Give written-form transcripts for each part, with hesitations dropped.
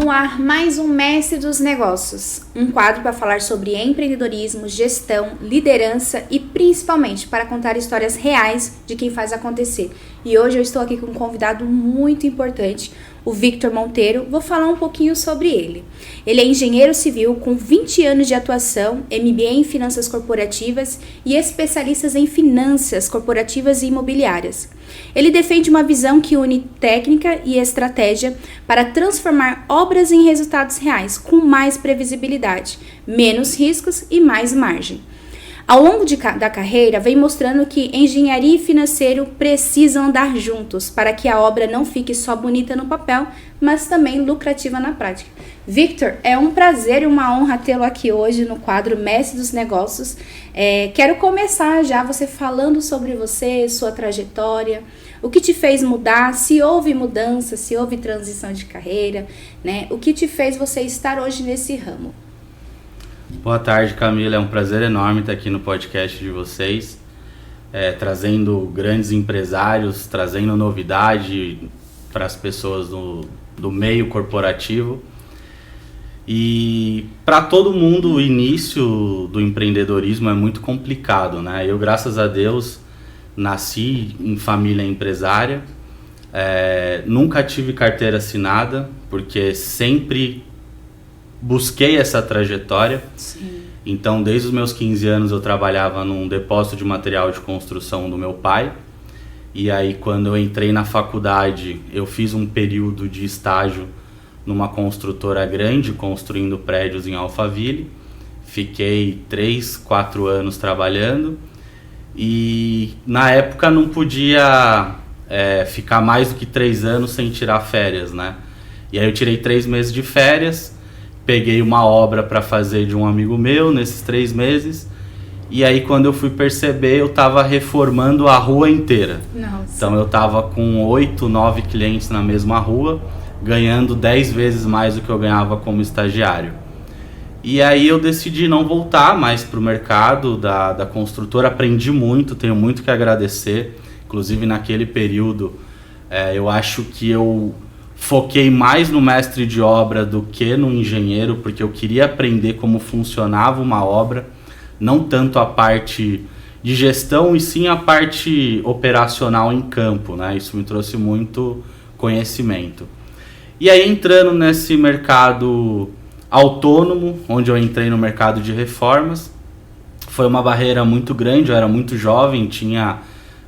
No ar, mais um Mestre dos Negócios, um quadro para falar sobre empreendedorismo, gestão, liderança e principalmente para contar histórias reais de quem faz acontecer. E hoje eu estou aqui com um convidado muito importante, o Victor Monteiro. Vou falar um pouquinho sobre ele. Ele é engenheiro civil com 20 anos de atuação, MBA em finanças corporativas e especialista em finanças corporativas e imobiliárias. Ele defende uma visão que une técnica e estratégia para transformar obras em resultados reais, com mais previsibilidade, menos riscos e mais margem. Ao longo da carreira, vem mostrando que engenharia e financeiro precisam andar juntos para que a obra não fique só bonita no papel, mas também lucrativa na prática. Victor, é um prazer e uma honra tê-lo aqui hoje no quadro Mestre dos Negócios. Quero começar já você falando sobre você, sua trajetória, o que te fez mudar, se houve mudança, se houve transição de carreira, né? O que te fez você estar hoje nesse ramo? Boa tarde, Camila. É um prazer enorme estar aqui no podcast de vocês, trazendo grandes empresários, trazendo novidade para as pessoas do meio corporativo. E para todo mundo o início do empreendedorismo é muito complicado, né? Eu, graças a Deus, nasci em família empresária, nunca tive carteira assinada, porque sempre busquei essa trajetória. Sim. Então, desde os meus 15 anos eu trabalhava num depósito de material de construção do meu pai. E aí, quando eu entrei na faculdade, eu fiz um período de estágio numa construtora grande, construindo prédios em Alphaville. Fiquei 3, 4 anos trabalhando. E na época não podia ficar mais do que 3 anos sem tirar férias, né? E aí eu tirei 3 meses de férias. Peguei uma obra para fazer de um amigo meu nesses 3 meses. E aí, quando eu fui perceber, eu estava reformando a rua inteira. Nossa. Então eu estava com 8, 9 clientes na mesma rua, ganhando 10 vezes mais do que eu ganhava como estagiário. E aí eu decidi não voltar mais para o mercado da construtora. Aprendi muito, tenho muito que agradecer. Inclusive, naquele período, eu acho que eu foquei mais no mestre de obra do que no engenheiro, porque eu queria aprender como funcionava uma obra, não tanto a parte de gestão, e sim a parte operacional em campo, né? Isso me trouxe muito conhecimento. E aí, entrando nesse mercado autônomo, onde eu entrei no mercado de reformas, foi uma barreira muito grande. Eu era muito jovem, tinha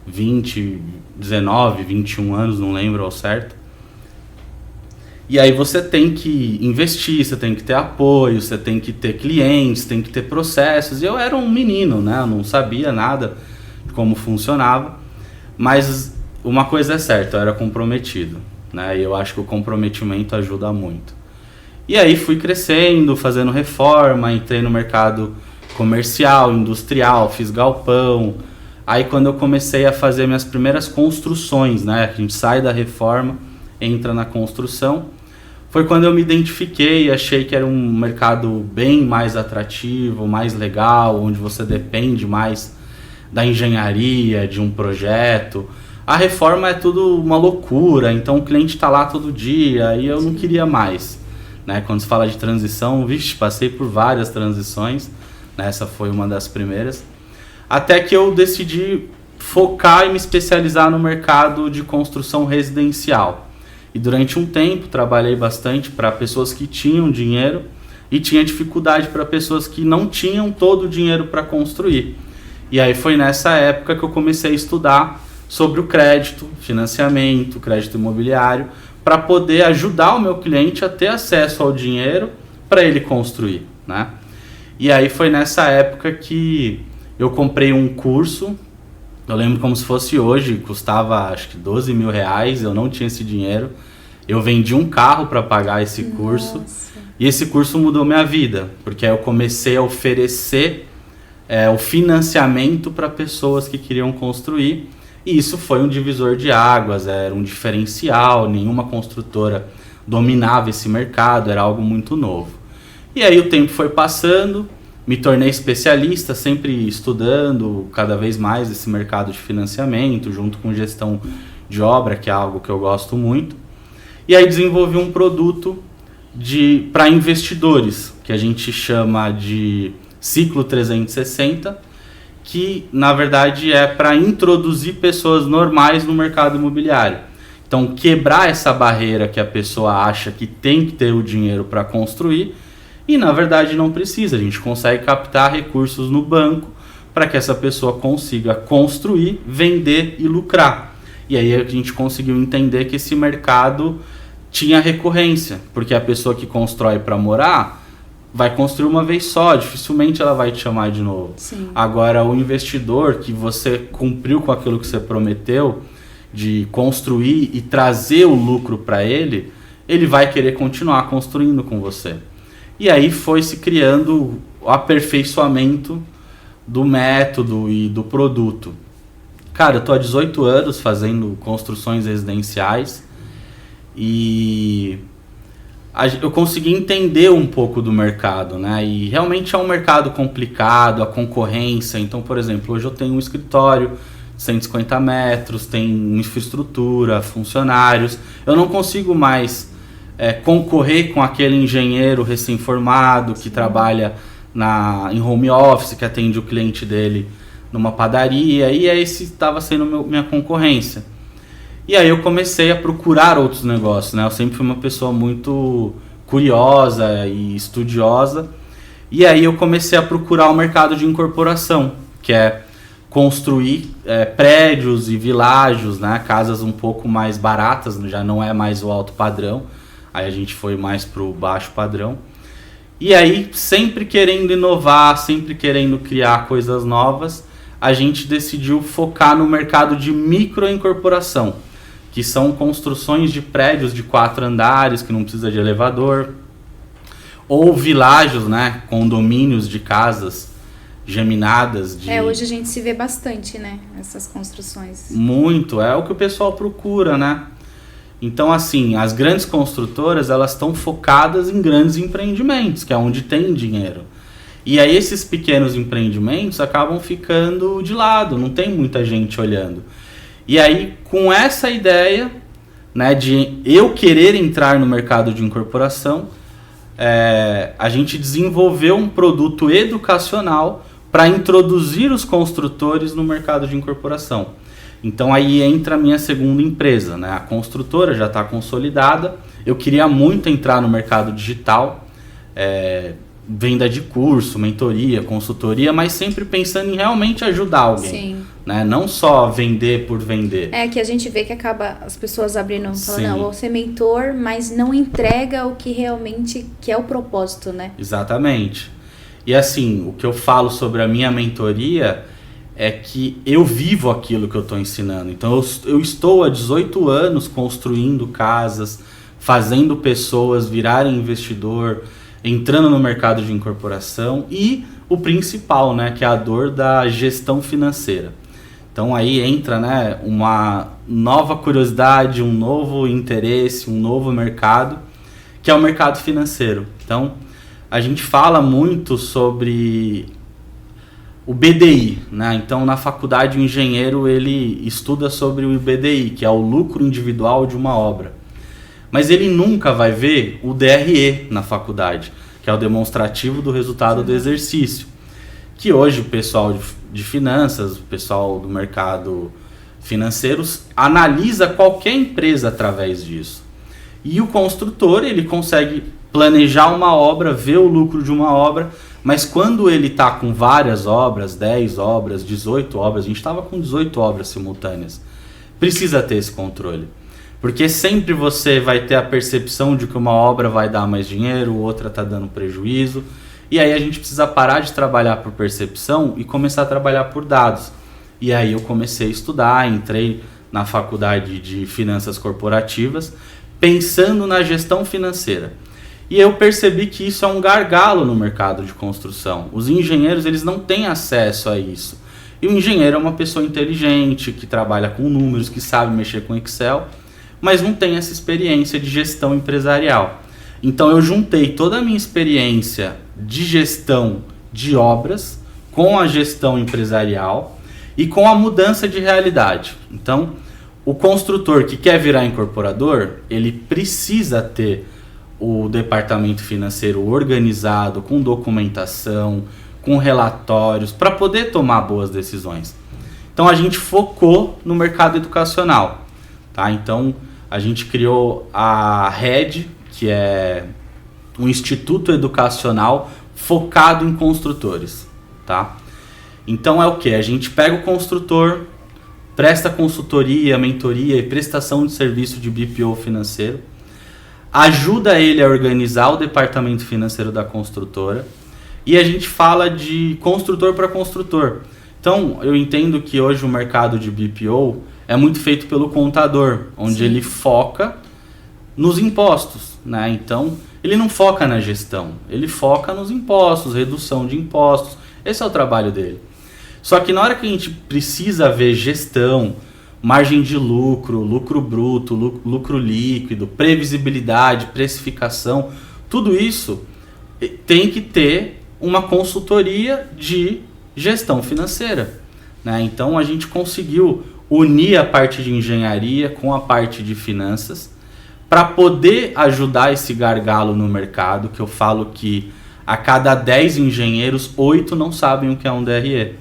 19, 21 anos, não lembro ao certo. E aí você tem que investir, você tem que ter apoio, você tem que ter clientes, tem que ter processos. E eu era um menino, né? Eu não sabia nada de como funcionava. Mas uma coisa é certa, eu era comprometido, né? E eu acho que o comprometimento ajuda muito. E aí fui crescendo, fazendo reforma, entrei no mercado comercial, industrial, fiz galpão. Aí quando eu comecei a fazer minhas primeiras construções, né? A gente sai da reforma, entra na construção. Foi quando eu me identifiquei e achei que era um mercado bem mais atrativo, mais legal, onde você depende mais da engenharia, de um projeto. A reforma é tudo uma loucura, então o cliente está lá todo dia e eu não queria mais, né? Quando se fala de transição, passei por várias transições, né? Essa foi uma das primeiras. Até que eu decidi focar e me especializar no mercado de construção residencial. E durante um tempo trabalhei bastante para pessoas que tinham dinheiro e tinha dificuldade para pessoas que não tinham todo o dinheiro para construir. E aí foi nessa época que eu comecei a estudar sobre o crédito, financiamento, crédito imobiliário, para poder ajudar o meu cliente a ter acesso ao dinheiro para ele construir, né? E aí foi nessa época que eu comprei um curso. Eu lembro como se fosse hoje, custava acho que 12 mil reais, eu não tinha esse dinheiro. Eu vendi um carro para pagar esse curso. Nossa. E esse curso mudou minha vida, porque aí eu comecei a oferecer o financiamento para pessoas que queriam construir. E isso foi um divisor de águas, era um diferencial, nenhuma construtora dominava esse mercado, era algo muito novo. E aí o tempo foi passando, me tornei especialista, sempre estudando cada vez mais esse mercado de financiamento, junto com gestão de obra, que é algo que eu gosto muito. E aí desenvolvi um produto para investidores, que a gente chama de ciclo 360, que na verdade é para introduzir pessoas normais no mercado imobiliário. Então, quebrar essa barreira que a pessoa acha que tem que ter o dinheiro para construir e na verdade não precisa. A gente consegue captar recursos no banco para que essa pessoa consiga construir, vender e lucrar. E aí a gente conseguiu entender que esse mercado tinha recorrência, porque a pessoa que constrói para morar vai construir uma vez só, dificilmente ela vai te chamar de novo. Sim. Agora, o investidor que você cumpriu com aquilo que você prometeu, de construir e trazer o lucro para ele, ele vai querer continuar construindo com você. E aí foi se criando o aperfeiçoamento do método e do produto. Cara, eu tô há 18 anos fazendo construções residenciais e eu consegui entender um pouco do mercado, né? E realmente é um mercado complicado, a concorrência. Então, por exemplo, hoje eu tenho um escritório, 150 metros, tem infraestrutura, funcionários. Eu não consigo mais concorrer com aquele engenheiro recém-formado que trabalha em home office, que atende o cliente dele numa padaria, e esse estava sendo minha concorrência. E aí eu comecei a procurar outros negócios, né? Eu sempre fui uma pessoa muito curiosa e estudiosa, e aí eu comecei a procurar o mercado de incorporação, que é construir prédios e világios, né? Casas um pouco mais baratas, já não é mais o alto padrão, aí a gente foi mais para o baixo padrão. E aí, sempre querendo inovar, sempre querendo criar coisas novas, a gente decidiu focar no mercado de microincorporação, que são construções de prédios de 4 andares, que não precisa de elevador, ou világios, né, condomínios de casas geminadas. Hoje a gente se vê bastante, né, essas construções. Muito, é o que o pessoal procura, né? Então, assim, as grandes construtoras, elas estão focadas em grandes empreendimentos, que é onde tem dinheiro. E aí esses pequenos empreendimentos acabam ficando de lado, não tem muita gente olhando. E aí, com essa ideia, né, de eu querer entrar no mercado de incorporação, a gente desenvolveu um produto educacional para introduzir os construtores no mercado de incorporação. Então aí entra a minha segunda empresa, né? A construtora já está consolidada. Eu queria muito entrar no mercado digital, venda de curso, mentoria, consultoria, mas sempre pensando em realmente ajudar alguém. Sim. Né? Não só vender por vender. Que a gente vê que acaba as pessoas abrindo, falando, não, vou ser mentor, mas não entrega o que realmente que é o propósito, né? Exatamente. E assim, o que eu falo sobre a minha mentoria é que eu vivo aquilo que eu estou ensinando. Então eu estou há 18 anos construindo casas, fazendo pessoas virarem investidor, entrando no mercado de incorporação e o principal, né, que é a dor da gestão financeira. Então aí entra, né, uma nova curiosidade, um novo interesse, um novo mercado, que é o mercado financeiro. Então a gente fala muito sobre o BDI, né? Então na faculdade o engenheiro ele estuda sobre o BDI, que é o lucro individual de uma obra. Mas ele nunca vai ver o DRE na faculdade, que é o demonstrativo do resultado do exercício. Que hoje o pessoal de finanças, o pessoal do mercado financeiro analisa qualquer empresa através disso. E o construtor ele consegue planejar uma obra, ver o lucro de uma obra, mas quando ele está com várias obras, 10 obras, 18 obras, a gente estava com 18 obras simultâneas, precisa ter esse controle. Porque sempre você vai ter a percepção de que uma obra vai dar mais dinheiro, outra está dando prejuízo. E aí a gente precisa parar de trabalhar por percepção e começar a trabalhar por dados. E aí eu comecei a estudar, entrei na faculdade de finanças corporativas, pensando na gestão financeira. E eu percebi que isso é um gargalo no mercado de construção. Os engenheiros eles não têm acesso a isso. E o engenheiro é uma pessoa inteligente, que trabalha com números, que sabe mexer com Excel, mas não tem essa experiência de gestão empresarial. Então eu juntei toda a minha experiência de gestão de obras com a gestão empresarial e com a mudança de realidade. Então, o construtor que quer virar incorporador, ele precisa ter o departamento financeiro organizado, com documentação, com relatórios, para poder tomar boas decisões. Então a gente focou no mercado educacional, tá? Então a gente criou a RED, que é um instituto educacional focado em construtores, tá? Então é o que? A gente pega o construtor, presta consultoria, mentoria e prestação de serviço de BPO financeiro, ajuda ele a organizar o departamento financeiro da construtora, e a gente fala de construtor para construtor. Então, eu entendo que hoje o mercado de BPO é muito feito pelo contador, onde Sim. ele foca nos impostos, né? Então, ele não foca na gestão, ele foca nos impostos, redução de impostos. Esse é o trabalho dele. Só que na hora que a gente precisa ver gestão, margem de lucro, lucro bruto, lucro líquido, previsibilidade, precificação, tudo isso tem que ter uma consultoria de gestão financeira, né? Então a gente conseguiu unir a parte de engenharia com a parte de finanças para poder ajudar esse gargalo no mercado, que eu falo que a cada 10 engenheiros, 8 não sabem o que é um DRE.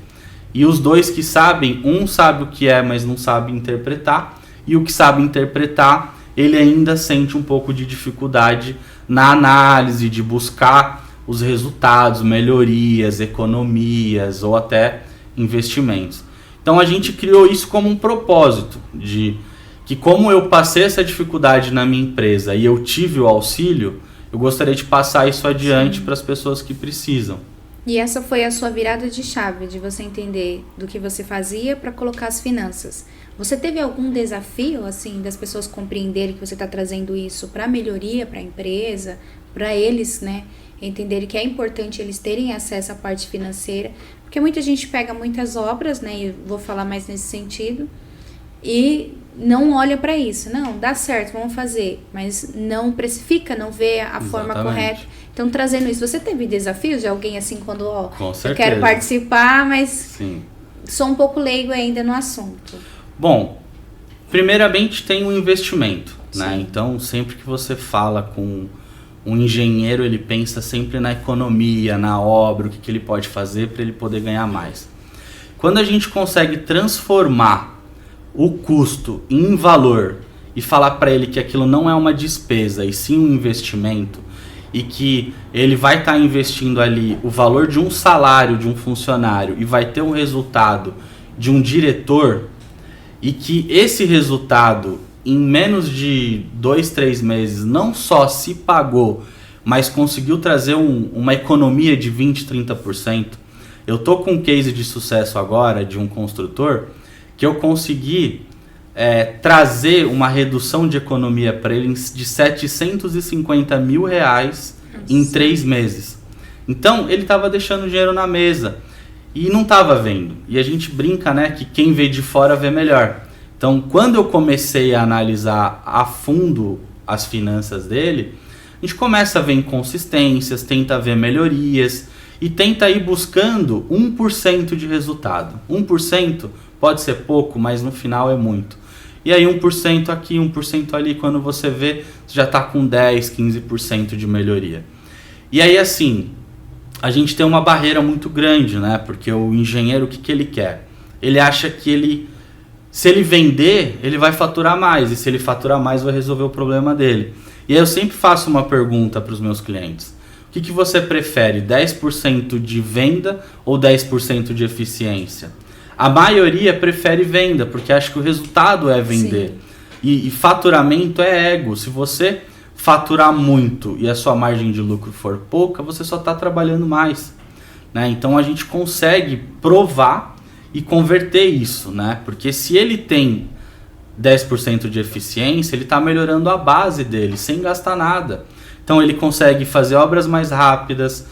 E os 2 que sabem, um sabe o que é, mas não sabe interpretar, e o que sabe interpretar, ele ainda sente um pouco de dificuldade na análise, de buscar os resultados, melhorias, economias ou até investimentos. Então a gente criou isso como um propósito, de que como eu passei essa dificuldade na minha empresa e eu tive o auxílio, eu gostaria de passar isso adiante para as pessoas que precisam. E essa foi a sua virada de chave, de você entender do que você fazia para colocar as finanças. Você teve algum desafio, assim, das pessoas compreenderem que você está trazendo isso para melhoria, para a empresa, para eles, né, entenderem que é importante eles terem acesso à parte financeira? Porque muita gente pega muitas obras, né, e vou falar mais nesse sentido, e não olha para isso. Não, dá certo, vamos fazer, mas não precifica, não vê a forma correta. Então, trazendo isso, você teve desafios de alguém assim, quando, eu quero participar, mas Sim. sou um pouco leigo ainda no assunto? Bom, primeiramente tem um investimento, né? Então, sempre que você fala com um engenheiro, ele pensa sempre na economia, na obra, o que ele pode fazer para ele poder ganhar mais. Quando a gente consegue transformar o custo em valor e falar para ele que aquilo não é uma despesa e sim um investimento, e que ele vai estar investindo ali o valor de um salário de um funcionário e vai ter um resultado de um diretor, e que esse resultado em menos de 2, 3 meses não só se pagou, mas conseguiu trazer uma economia de 20, 30%. Eu tô com um case de sucesso agora de um construtor que eu consegui trazer uma redução de economia para ele de 750 mil reais em 3 meses. Então ele estava deixando dinheiro na mesa e não estava vendo. E a gente brinca, né, que quem vê de fora vê melhor. Então quando eu comecei a analisar a fundo as finanças dele, a gente começa a ver inconsistências, tenta ver melhorias e tenta ir buscando 1% de resultado. 1% pode ser pouco, mas no final é muito. E aí 1% aqui, 1% ali, quando você vê, você já está com 10, 15% de melhoria. E aí assim, a gente tem uma barreira muito grande, né? Porque o engenheiro, o que ele quer? Ele acha que se ele vender, ele vai faturar mais. E se ele faturar mais, vai resolver o problema dele. E aí eu sempre faço uma pergunta para os meus clientes. O que você prefere? 10% de venda ou 10% de eficiência? A maioria prefere venda, porque acha que o resultado é vender. E faturamento é ego. Se você faturar muito e a sua margem de lucro for pouca, você só está trabalhando mais, né? Então a gente consegue provar e converter isso, né? Porque se ele tem 10% de eficiência, ele está melhorando a base dele sem gastar nada. Então ele consegue fazer obras mais rápidas,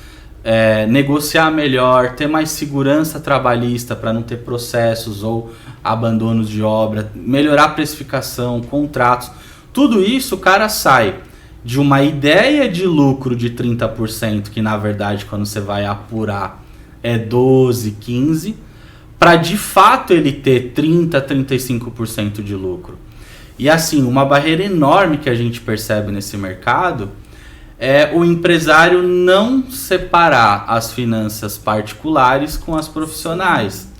negociar melhor, ter mais segurança trabalhista para não ter processos ou abandonos de obra, melhorar a precificação, contratos. Tudo isso o cara sai de uma ideia de lucro de 30%, que na verdade quando você vai apurar é 12, 15%, para de fato ele ter 30, 35% de lucro. E assim, uma barreira enorme que a gente percebe nesse mercado é o empresário não separar as finanças particulares com as profissionais.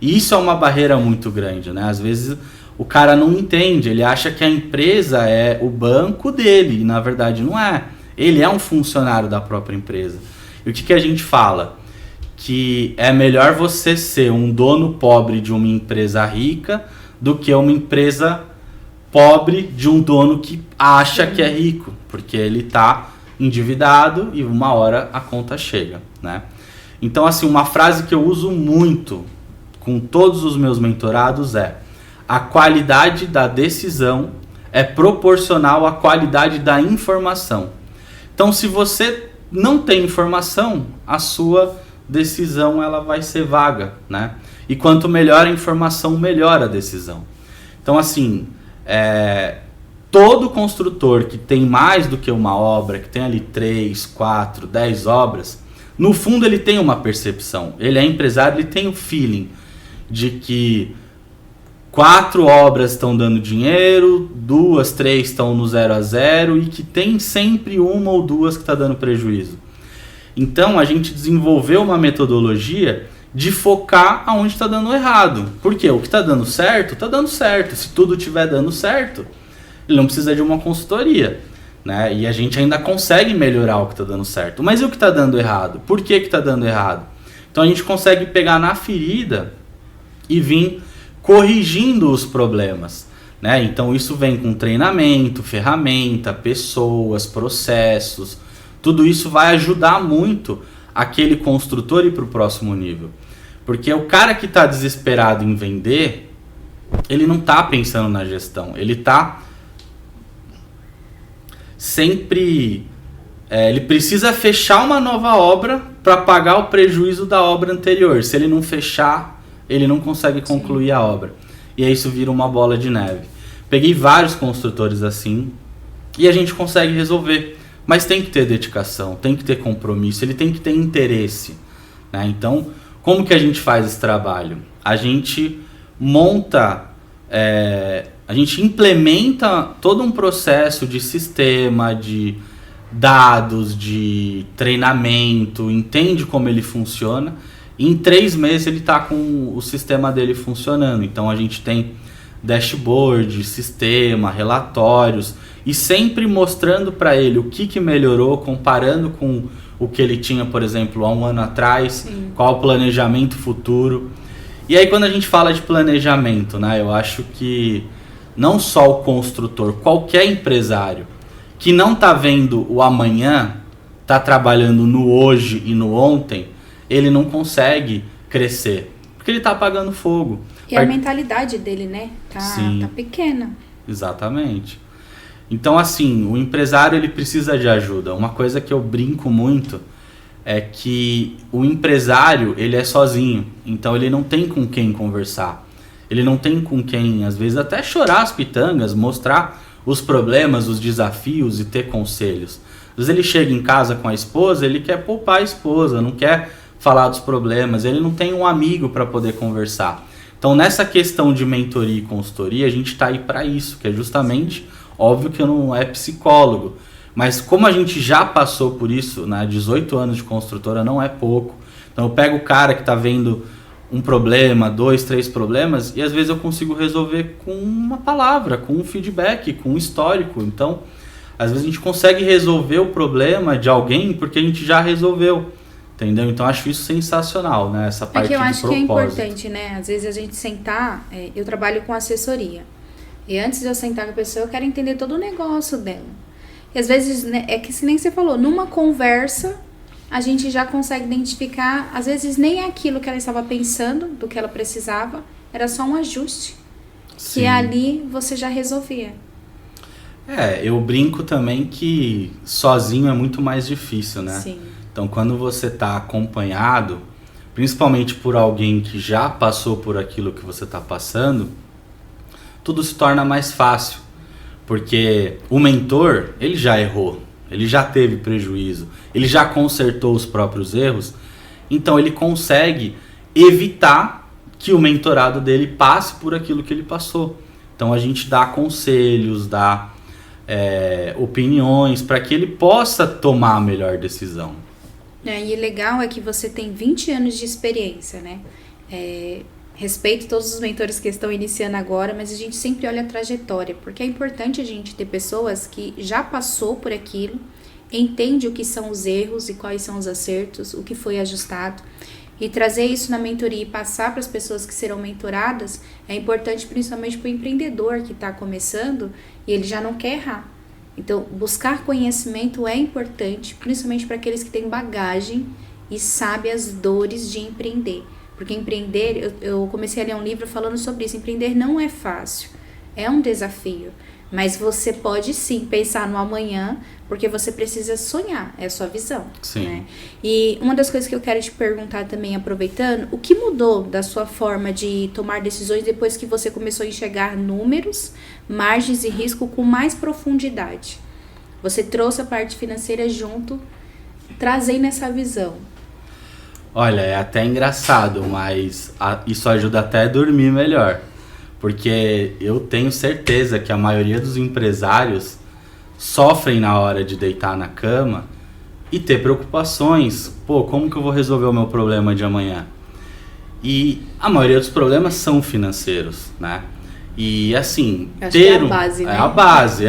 E isso é uma barreira muito grande, né? Às vezes o cara não entende, ele acha que a empresa é o banco dele, e na verdade não é. Ele é um funcionário da própria empresa. E o que a gente fala? Que é melhor você ser um dono pobre de uma empresa rica do que uma empresa pobre de um dono que acha que é rico, porque ele está endividado e uma hora a conta chega, né? Então, assim, uma frase que eu uso muito com todos os meus mentorados é: a qualidade da decisão é proporcional à qualidade da informação. Então, se você não tem informação, a sua decisão ela vai ser vaga, né? E quanto melhor a informação, melhor a decisão. Então, assim, todo construtor que tem mais do que uma obra, que tem ali 3, 4, 10 obras, no fundo ele tem uma percepção. Ele é empresário, ele tem o feeling de que 4 obras estão dando dinheiro, 2, 3 estão no 0 a 0 e que tem sempre uma ou duas que está dando prejuízo. Então a gente desenvolveu uma metodologia de focar aonde está dando errado. Porque o que está dando certo, está dando certo. Se tudo estiver dando certo, ele não precisa de uma consultoria, né? E a gente ainda consegue melhorar o que está dando certo. Mas e o que está dando errado? Por que está dando errado? Então a gente consegue pegar na ferida e vir corrigindo os problemas, né? Então isso vem com treinamento, ferramenta, pessoas, processos. Tudo isso vai ajudar muito aquele construtor ir para o próximo nível. Porque o cara que está desesperado em vender, ele não está pensando na gestão. Ele está sempre... ele precisa fechar uma nova obra para pagar o prejuízo da obra anterior. Se ele não fechar, ele não consegue concluir a obra. E aí isso vira uma bola de neve. Peguei vários construtores assim e a gente consegue resolver. Mas tem que ter dedicação, tem que ter compromisso, ele tem que ter interesse, né? Então, como que a gente faz esse trabalho? A gente monta, a gente implementa todo um processo de sistema, de dados, de treinamento, entende como ele funciona. E em 3 meses ele está com o sistema dele funcionando. Então a gente tem dashboard, sistema, relatórios, e sempre mostrando para ele o que melhorou, comparando com o que ele tinha, por exemplo, há um ano atrás. Sim. Qual o planejamento futuro. E aí quando a gente fala de planejamento, né, eu acho que não só o construtor, qualquer empresário que não está vendo o amanhã, está trabalhando no hoje e no ontem, ele não consegue crescer, porque ele está apagando fogo. E a mentalidade dele, né, tá pequena. Exatamente. Então, assim, o empresário ele precisa de ajuda. Uma coisa que eu brinco muito é que o empresário ele é sozinho, então ele não tem com quem conversar. Ele não tem com quem, às vezes, até chorar as pitangas, mostrar os problemas, os desafios e ter conselhos. Às vezes ele chega em casa com a esposa, ele quer poupar a esposa, não quer falar dos problemas, ele não tem um amigo para poder conversar. Então, nessa questão de mentoria e consultoria, a gente está aí para isso, que é justamente, óbvio que eu não é psicólogo, mas como a gente já passou por isso, né, 18 anos de construtora não é pouco. Então, eu pego o cara que está vendo um problema, 2, 3 problemas, e às vezes eu consigo resolver com uma palavra, com um feedback, com um histórico. Então, às vezes a gente consegue resolver o problema de alguém porque a gente já resolveu. Entendeu? Então acho isso sensacional, né? Essa parte de propósito. É que eu acho que é importante, né? Às vezes a gente sentar, eu trabalho com assessoria. E antes de eu sentar com a pessoa, eu quero entender todo o negócio dela. E às vezes, né, é que se nem você falou, numa conversa, a gente já consegue identificar, às vezes nem é aquilo que ela estava pensando, do que ela precisava, era só um ajuste. Sim. Que ali você já resolvia. Eu brinco também que sozinho é muito mais difícil, né? Sim. Então, quando você está acompanhado, principalmente por alguém que já passou por aquilo que você está passando, tudo se torna mais fácil. Porque o mentor, ele já errou, ele já teve prejuízo, ele já consertou os próprios erros, então ele consegue evitar que o mentorado dele passe por aquilo que ele passou. Então, a gente dá conselhos, dá opiniões, para que ele possa tomar a melhor decisão. E o legal é que você tem 20 anos de experiência, né? Respeito todos os mentores que estão iniciando agora, mas a gente sempre olha a trajetória, porque é importante a gente ter pessoas que já passou por aquilo, entende o que são os erros e quais são os acertos, o que foi ajustado, e trazer isso na mentoria e passar para as pessoas que serão mentoradas é importante principalmente para o empreendedor que está começando e ele já não quer errar. Então, buscar conhecimento é importante, principalmente para aqueles que têm bagagem e sabem as dores de empreender. Porque empreender, eu comecei a ler um livro falando sobre isso, empreender não é fácil, é um desafio. Mas você pode sim pensar no amanhã, porque você precisa sonhar, é a sua visão. Sim. Né? E uma das coisas que eu quero te perguntar também, aproveitando, o que mudou da sua forma de tomar decisões depois que você começou a enxergar números, margens e risco com mais profundidade? Você trouxe a parte financeira junto, trazendo essa visão. Olha, é até engraçado, mas isso ajuda até a dormir melhor. Porque eu tenho certeza que a maioria dos empresários sofrem na hora de deitar na cama e ter preocupações. Pô, como que eu vou resolver o meu problema de amanhã? E a maioria dos problemas são financeiros, né? E assim, é a base, né? É a base,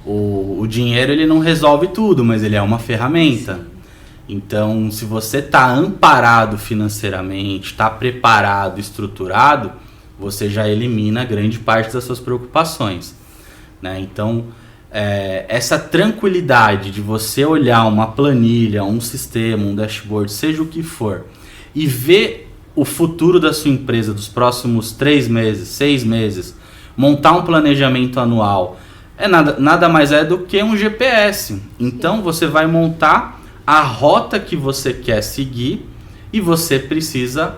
O dinheiro, ele não resolve tudo, mas ele é uma ferramenta. Sim. Então, se você está amparado financeiramente, está preparado, estruturado, você já elimina grande parte das suas preocupações, né? Então, essa tranquilidade de você olhar uma planilha, um sistema, um dashboard, seja o que for, e ver o futuro da sua empresa dos próximos 3 meses, 6 meses, montar um planejamento anual, nada mais é do que um GPS. Então, você vai montar a rota que você quer seguir e você precisa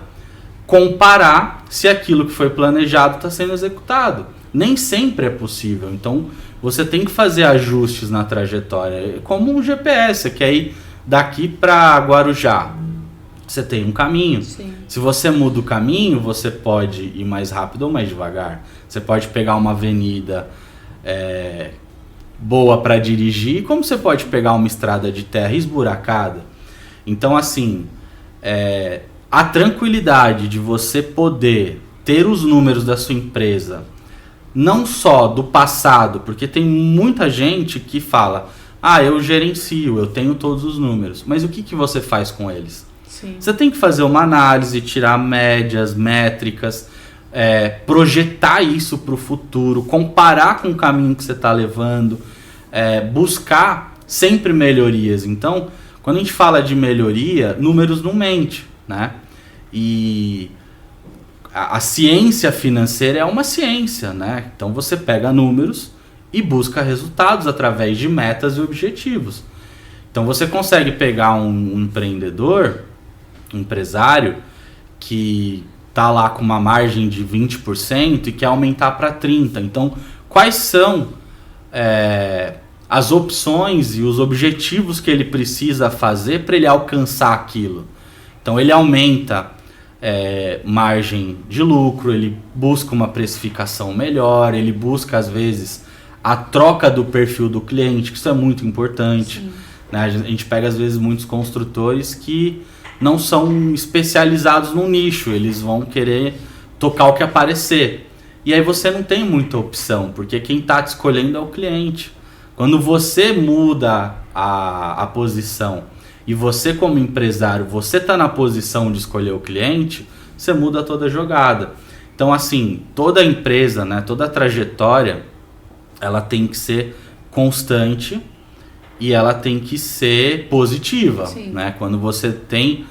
comparar se aquilo que foi planejado está sendo executado. Nem sempre é possível, então você tem que fazer ajustes na trajetória, como um GPS. Você quer ir daqui para Guarujá, você tem um caminho. Sim. Se você muda o caminho, você pode ir mais rápido ou mais devagar. Você pode pegar uma avenida boa para dirigir, como você pode pegar uma estrada de terra esburacada. Então, assim, a tranquilidade de você poder ter os números da sua empresa, não só do passado, porque tem muita gente que fala, eu gerencio, eu tenho todos os números, mas o que você faz com eles? Sim. Você tem que fazer uma análise, tirar médias, métricas, projetar isso para o futuro, comparar com o caminho que você está levando, buscar sempre melhorias. Então, quando a gente fala de melhoria, números não mente, né? E a ciência financeira é uma ciência, né? Então você pega números e busca resultados através de metas e objetivos. Então você consegue pegar um empreendedor, um empresário que está lá com uma margem de 20% e quer aumentar para 30%. Então, quais são as opções e os objetivos que ele precisa fazer para ele alcançar aquilo? Então, ele aumenta margem de lucro, ele busca uma precificação melhor, ele busca, às vezes, a troca do perfil do cliente, que isso é muito importante. Né? A gente pega, às vezes, muitos construtores que não são especializados num nicho, eles vão querer tocar o que aparecer. E aí você não tem muita opção, porque quem está te escolhendo é o cliente. Quando você muda a posição e você, como empresário, você está na posição de escolher o cliente, você muda toda a jogada. Então, assim, toda empresa, né, toda a trajetória, ela tem que ser constante e ela tem que ser positiva. Né? Quando você tem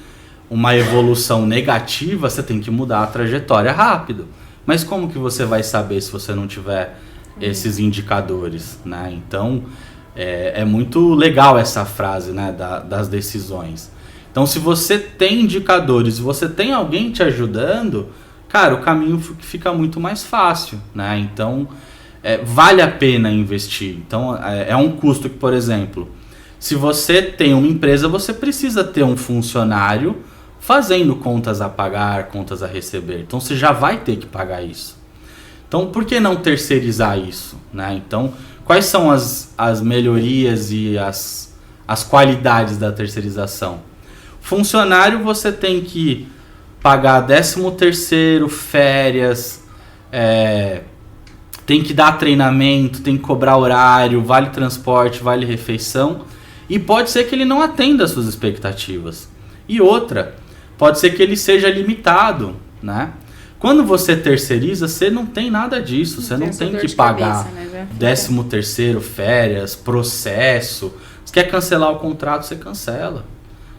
uma evolução negativa, você tem que mudar a trajetória rápido. Mas como que você vai saber se você não tiver esses indicadores? Né? Então, é muito legal essa frase, né, das decisões. Então, se você tem indicadores, se você tem alguém te ajudando, cara, o caminho fica muito mais fácil. Né? Então, vale a pena investir. Então, é um custo que, por exemplo, se você tem uma empresa, você precisa ter um funcionário fazendo contas a pagar, contas a receber. Então, você já vai ter que pagar isso. Então, por que não terceirizar isso? Né? Então, Quais são as melhorias e as qualidades da terceirização? Funcionário, você tem que pagar 13º, férias, tem que dar treinamento, tem que cobrar horário, vale transporte, vale refeição. E pode ser que ele não atenda às suas expectativas. E outra, pode ser que ele seja limitado, né? Quando você terceiriza, você não tem nada disso. Você não tem que pagar 13º, férias, processo. Você quer cancelar o contrato, você cancela.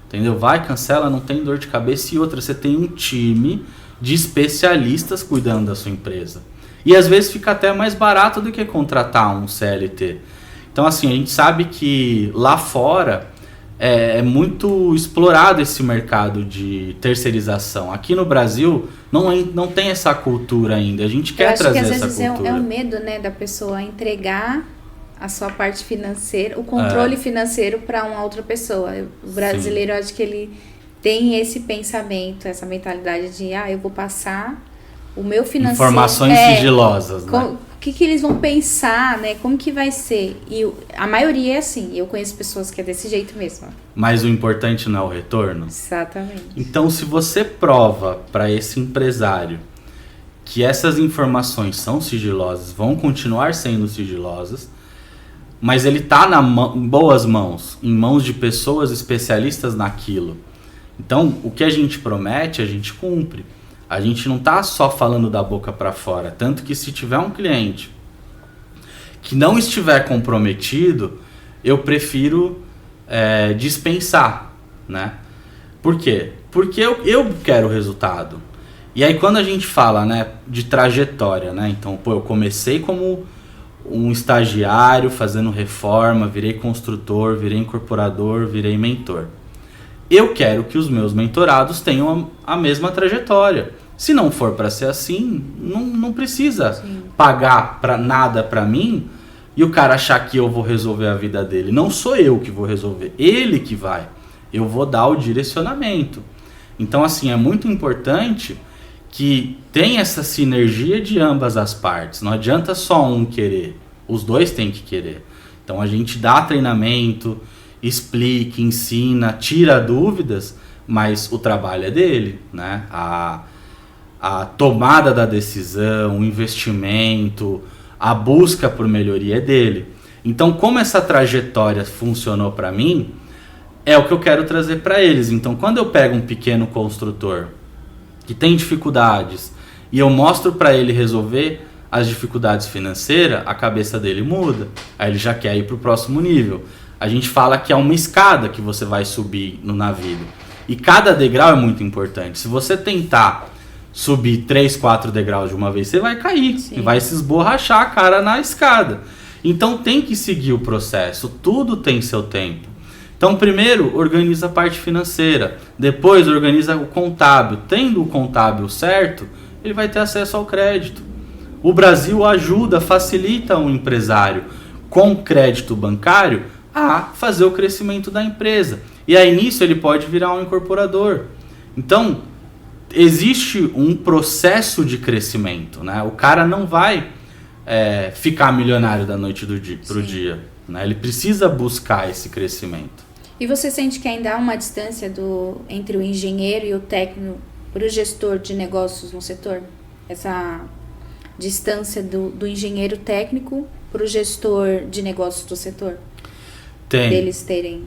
Entendeu? Vai, cancela, não tem dor de cabeça. E outra, você tem um time de especialistas cuidando da sua empresa. E às vezes fica até mais barato do que contratar um CLT. Então, assim, a gente sabe que lá fora é muito explorado esse mercado de terceirização. Aqui no Brasil não tem essa cultura ainda. A gente quer trazer essa cultura. Eu acho que às vezes é o medo, né, da pessoa entregar a sua parte financeira, o controle financeiro para uma outra pessoa. O brasileiro, eu acho que ele tem esse pensamento, essa mentalidade de, eu vou passar o meu financeiro... Informações sigilosas, né? O que eles vão pensar, né? Como que vai ser? E a maioria é assim. Eu conheço pessoas que é desse jeito mesmo. Mas o importante não é o retorno? Exatamente. Então, se você prova para esse empresário que essas informações são sigilosas, vão continuar sendo sigilosas, mas ele está em boas mãos, em mãos de pessoas especialistas naquilo. Então, o que a gente promete, a gente cumpre. A gente não está só falando da boca para fora. Tanto que se tiver um cliente que não estiver comprometido, eu prefiro dispensar, né? Por quê? Porque eu quero o resultado. E aí quando a gente fala, né, de trajetória, né? Então, eu comecei como um estagiário fazendo reforma, virei construtor, virei incorporador, virei mentor. Eu quero que os meus mentorados tenham a mesma trajetória. Se não for para ser assim, não precisa pagar nada para mim e o cara achar que eu vou resolver a vida dele. Não sou eu que vou resolver, ele que vai. Eu vou dar o direcionamento. Então, assim, é muito importante que tenha essa sinergia de ambas as partes. Não adianta só um querer, os dois têm que querer. Então, a gente dá treinamento, explica, ensina, tira dúvidas, mas o trabalho é dele, né? A tomada da decisão, o investimento, a busca por melhoria é dele. Então, como essa trajetória funcionou para mim, é o que eu quero trazer para eles. Então, quando eu pego um pequeno construtor que tem dificuldades e eu mostro para ele resolver as dificuldades financeiras, a cabeça dele muda. Aí ele já quer ir para o próximo nível. A gente fala que é uma escada que você vai subir na vida. E cada degrau é muito importante. Se você tentar subir 3, 4 degraus de uma vez, você vai cair. E vai se esborrachar a cara na escada. Então tem que seguir o processo. Tudo tem seu tempo. Então primeiro organiza a parte financeira. Depois organiza o contábil. Tendo o contábil certo, ele vai ter acesso ao crédito. O Brasil ajuda, facilita um empresário com crédito bancário a fazer o crescimento da empresa. E aí nisso ele pode virar um incorporador. Então, existe um processo de crescimento, né? O cara não vai ficar milionário da noite pro dia. Né? Ele precisa buscar esse crescimento. E você sente que ainda há uma distância entre o engenheiro e o técnico para o gestor de negócios no setor? Essa distância do engenheiro técnico para o gestor de negócios do setor? Tem. Deles terem...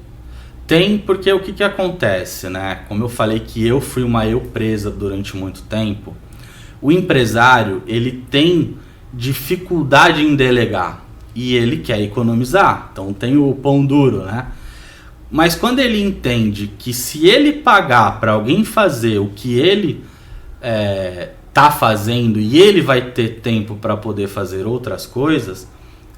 Tem, porque o que acontece, né? Como eu falei que eu fui uma presa durante muito tempo, o empresário, ele tem dificuldade em delegar e ele quer economizar. Então tem o pão duro, né? Mas quando ele entende que se ele pagar para alguém fazer o que ele tá fazendo e ele vai ter tempo para poder fazer outras coisas,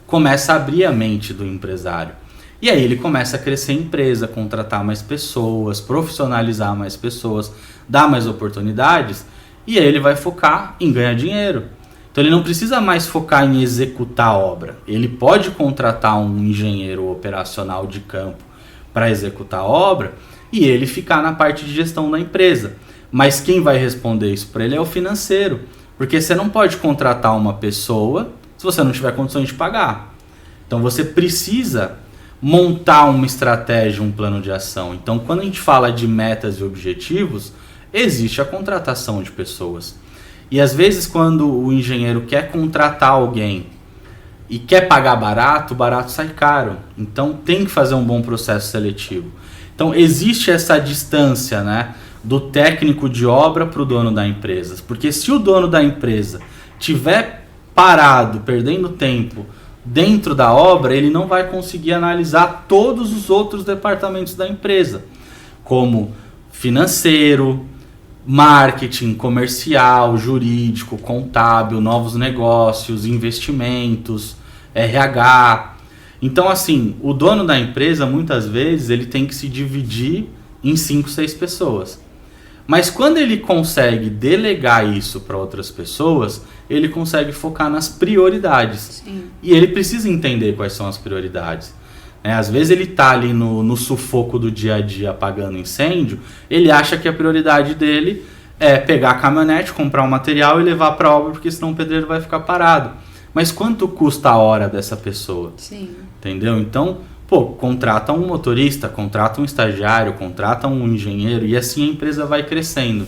começa a abrir a mente do empresário. E aí ele começa a crescer a empresa, contratar mais pessoas, profissionalizar mais pessoas, dar mais oportunidades, e aí ele vai focar em ganhar dinheiro. Então ele não precisa mais focar em executar a obra. Ele pode contratar um engenheiro operacional de campo para executar a obra e ele ficar na parte de gestão da empresa. Mas quem vai responder isso para ele é o financeiro, porque você não pode contratar uma pessoa se você não tiver condições de pagar. Então você precisa montar uma estratégia, um plano de ação. Então quando a gente fala de metas e objetivos, existe a contratação de pessoas. E às vezes quando o engenheiro quer contratar alguém e quer pagar barato, o barato sai caro. Então tem que fazer um bom processo seletivo. Então existe essa distância, né, do técnico de obra para o dono da empresa. Porque se o dono da empresa tiver parado, perdendo tempo dentro da obra, ele não vai conseguir analisar todos os outros departamentos da empresa, como financeiro, marketing, comercial, jurídico, contábil, novos negócios, investimentos, RH. Então, assim, o dono da empresa, muitas vezes, ele tem que se dividir em 5, 6 pessoas. Mas quando ele consegue delegar isso para outras pessoas, ele consegue focar nas prioridades. Sim. E ele precisa entender quais são as prioridades. Às vezes ele está ali no sufoco do dia a dia apagando incêndio, ele acha que a prioridade dele é pegar a caminhonete, comprar um material e levar para a obra, porque senão o pedreiro vai ficar parado. Mas quanto custa a hora dessa pessoa? Sim. Entendeu? Então, contrata um motorista, contrata um estagiário, contrata um engenheiro e assim a empresa vai crescendo.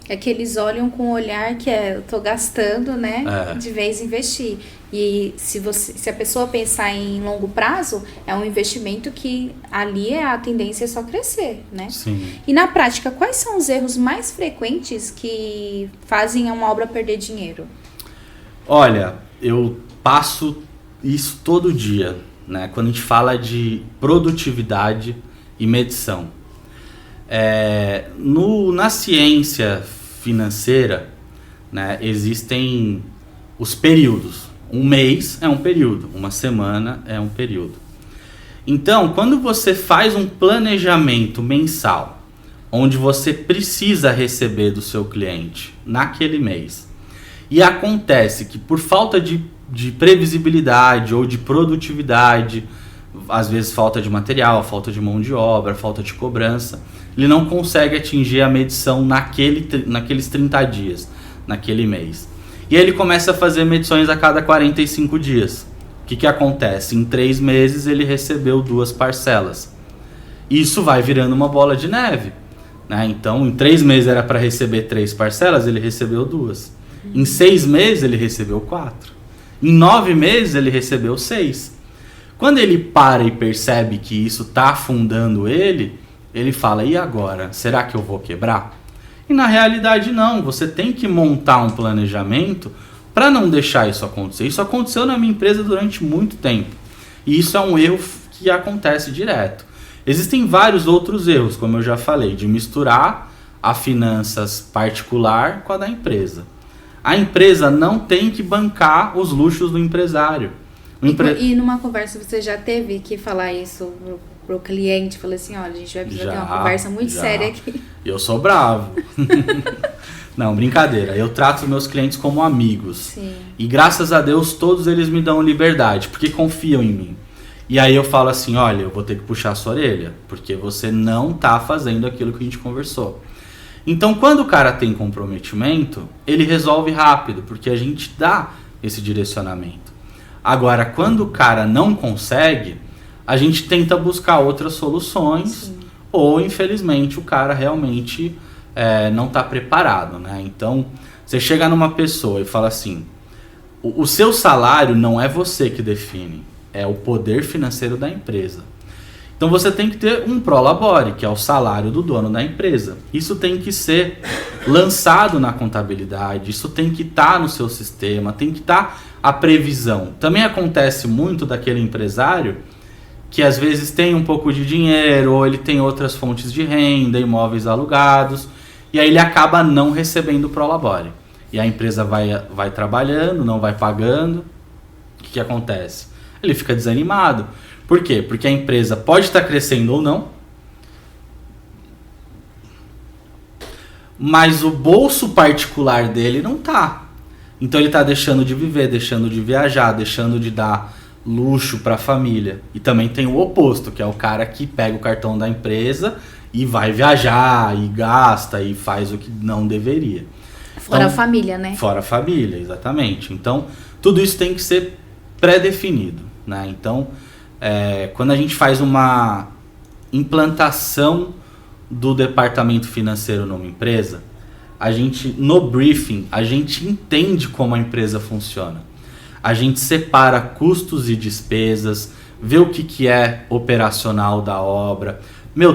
É que eles olham com o olhar que eu tô gastando, né, de vez investir. E se a pessoa pensar em longo prazo, é um investimento que ali a tendência é só crescer, né? Sim. E na prática, quais são os erros mais frequentes que fazem uma obra perder dinheiro? Olha, eu passo isso todo dia, né? Quando a gente fala de produtividade e medição. Na ciência financeira, né, existem os períodos. Um mês é um período, uma semana é um período. Então, quando você faz um planejamento mensal, onde você precisa receber do seu cliente naquele mês, e acontece que por falta de previsibilidade ou de produtividade, às vezes falta de material, falta de mão de obra, falta de cobrança, ele não consegue atingir a medição naqueles 30 dias, naquele mês. E aí ele começa a fazer medições a cada 45 dias. O que acontece? Em 3 meses ele recebeu 2 parcelas. Isso vai virando uma bola de neve, né? Então, em 3 meses era para receber 3 parcelas, ele recebeu 2. Em 6 meses ele recebeu 4. Em 9 meses ele recebeu 6. Quando ele para e percebe que isso está afundando ele fala, e agora? Será que eu vou quebrar? E na realidade não, você tem que montar um planejamento para não deixar isso acontecer. Isso aconteceu na minha empresa durante muito tempo. E isso é um erro que acontece direto. Existem vários outros erros, como eu já falei, de misturar a finanças particular com a da empresa. A empresa não tem que bancar os luxos do empresário. E numa conversa você já teve que falar isso pro cliente? Falei assim, olha, a gente vai precisar ter uma conversa muito séria aqui. Eu sou bravo. Não, brincadeira. Eu trato os meus clientes como amigos. Sim. E graças a Deus todos eles me dão liberdade, porque confiam em mim. E aí eu falo assim, olha, eu vou ter que puxar a sua orelha, porque você não tá fazendo aquilo que a gente conversou. Então quando o cara tem comprometimento, ele resolve rápido, porque a gente dá esse direcionamento. Agora, quando o cara não consegue, a gente tenta buscar outras soluções. Sim. Ou, infelizmente, o cara realmente não está preparado, né? Então, você chega numa pessoa e fala assim, o seu salário não é você que define, é o poder financeiro da empresa. Então, você tem que ter um prolabore, que é o salário do dono da empresa. Isso tem que ser lançado na contabilidade, isso tem que estar no seu sistema, tem que estar a previsão. Também acontece muito daquele empresário que às vezes tem um pouco de dinheiro, ou ele tem outras fontes de renda, imóveis alugados, e aí ele acaba não recebendo o prolabore. E a empresa vai trabalhando, não vai pagando. O que acontece? Ele fica desanimado. Por quê? Porque a empresa pode estar crescendo ou não, mas o bolso particular dele não está. Então ele está deixando de viver, deixando de viajar, deixando de dar luxo para a família. E também tem o oposto, que é o cara que pega o cartão da empresa e vai viajar, e gasta, e faz o que não deveria. Fora a família, né? Fora a família, exatamente. Então, tudo isso tem que ser pré-definido, né? Então, quando a gente faz uma implantação do departamento financeiro numa empresa, no briefing, a gente entende como a empresa funciona. A gente separa custos e despesas, vê o que é operacional da obra.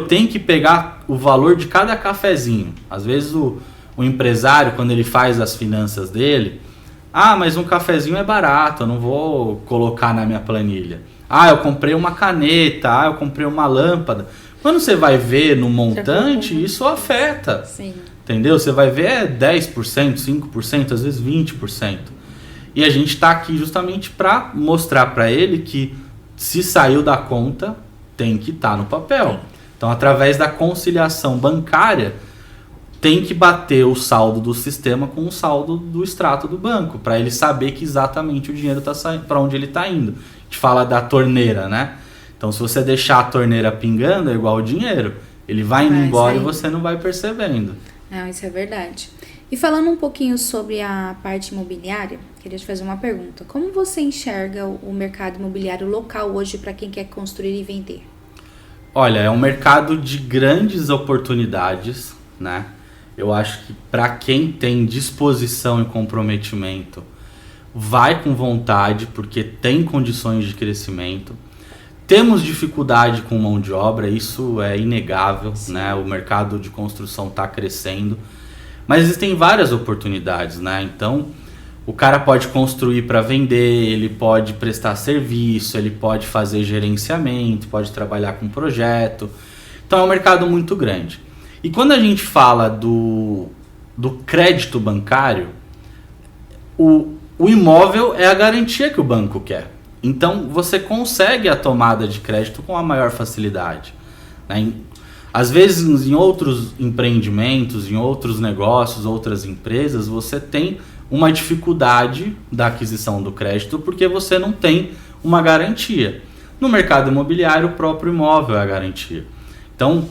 Tem que pegar o valor de cada cafezinho. Às vezes o empresário, quando ele faz as finanças dele, mas um cafezinho é barato, eu não vou colocar na minha planilha. Eu comprei uma caneta, eu comprei uma lâmpada. Quando você vai ver no montante, isso afeta. Sim. Entendeu? Você vai ver 10%, 5%, às vezes 20%. E a gente está aqui justamente para mostrar para ele que se saiu da conta, tem que estar no papel. Então, através da conciliação bancária, tem que bater o saldo do sistema com o saldo do extrato do banco, para ele saber que exatamente o dinheiro está saindo, para onde ele está indo. A gente fala da torneira, né? Então, se você deixar a torneira pingando, é igual o dinheiro. Ele vai indo embora e você não vai percebendo. Não, isso é verdade. E falando um pouquinho sobre a parte imobiliária, queria te fazer uma pergunta. Como você enxerga o mercado imobiliário local hoje para quem quer construir e vender? Olha, é um mercado de grandes oportunidades, né? Eu acho que para quem tem disposição e comprometimento, vai com vontade, porque tem condições de crescimento. Temos dificuldade com mão de obra, isso é inegável, né? O mercado de construção está crescendo. Mas existem várias oportunidades, né? Então, o cara pode construir para vender, ele pode prestar serviço, ele pode fazer gerenciamento, pode trabalhar com projeto. Então, é um mercado muito grande. E quando a gente fala do crédito bancário, o imóvel é a garantia que o banco quer. Então, você consegue a tomada de crédito com a maior facilidade, né? Às vezes, em outros empreendimentos, em outros negócios, outras empresas, você tem uma dificuldade da aquisição do crédito porque você não tem uma garantia. No mercado imobiliário, o próprio imóvel é a garantia. Então,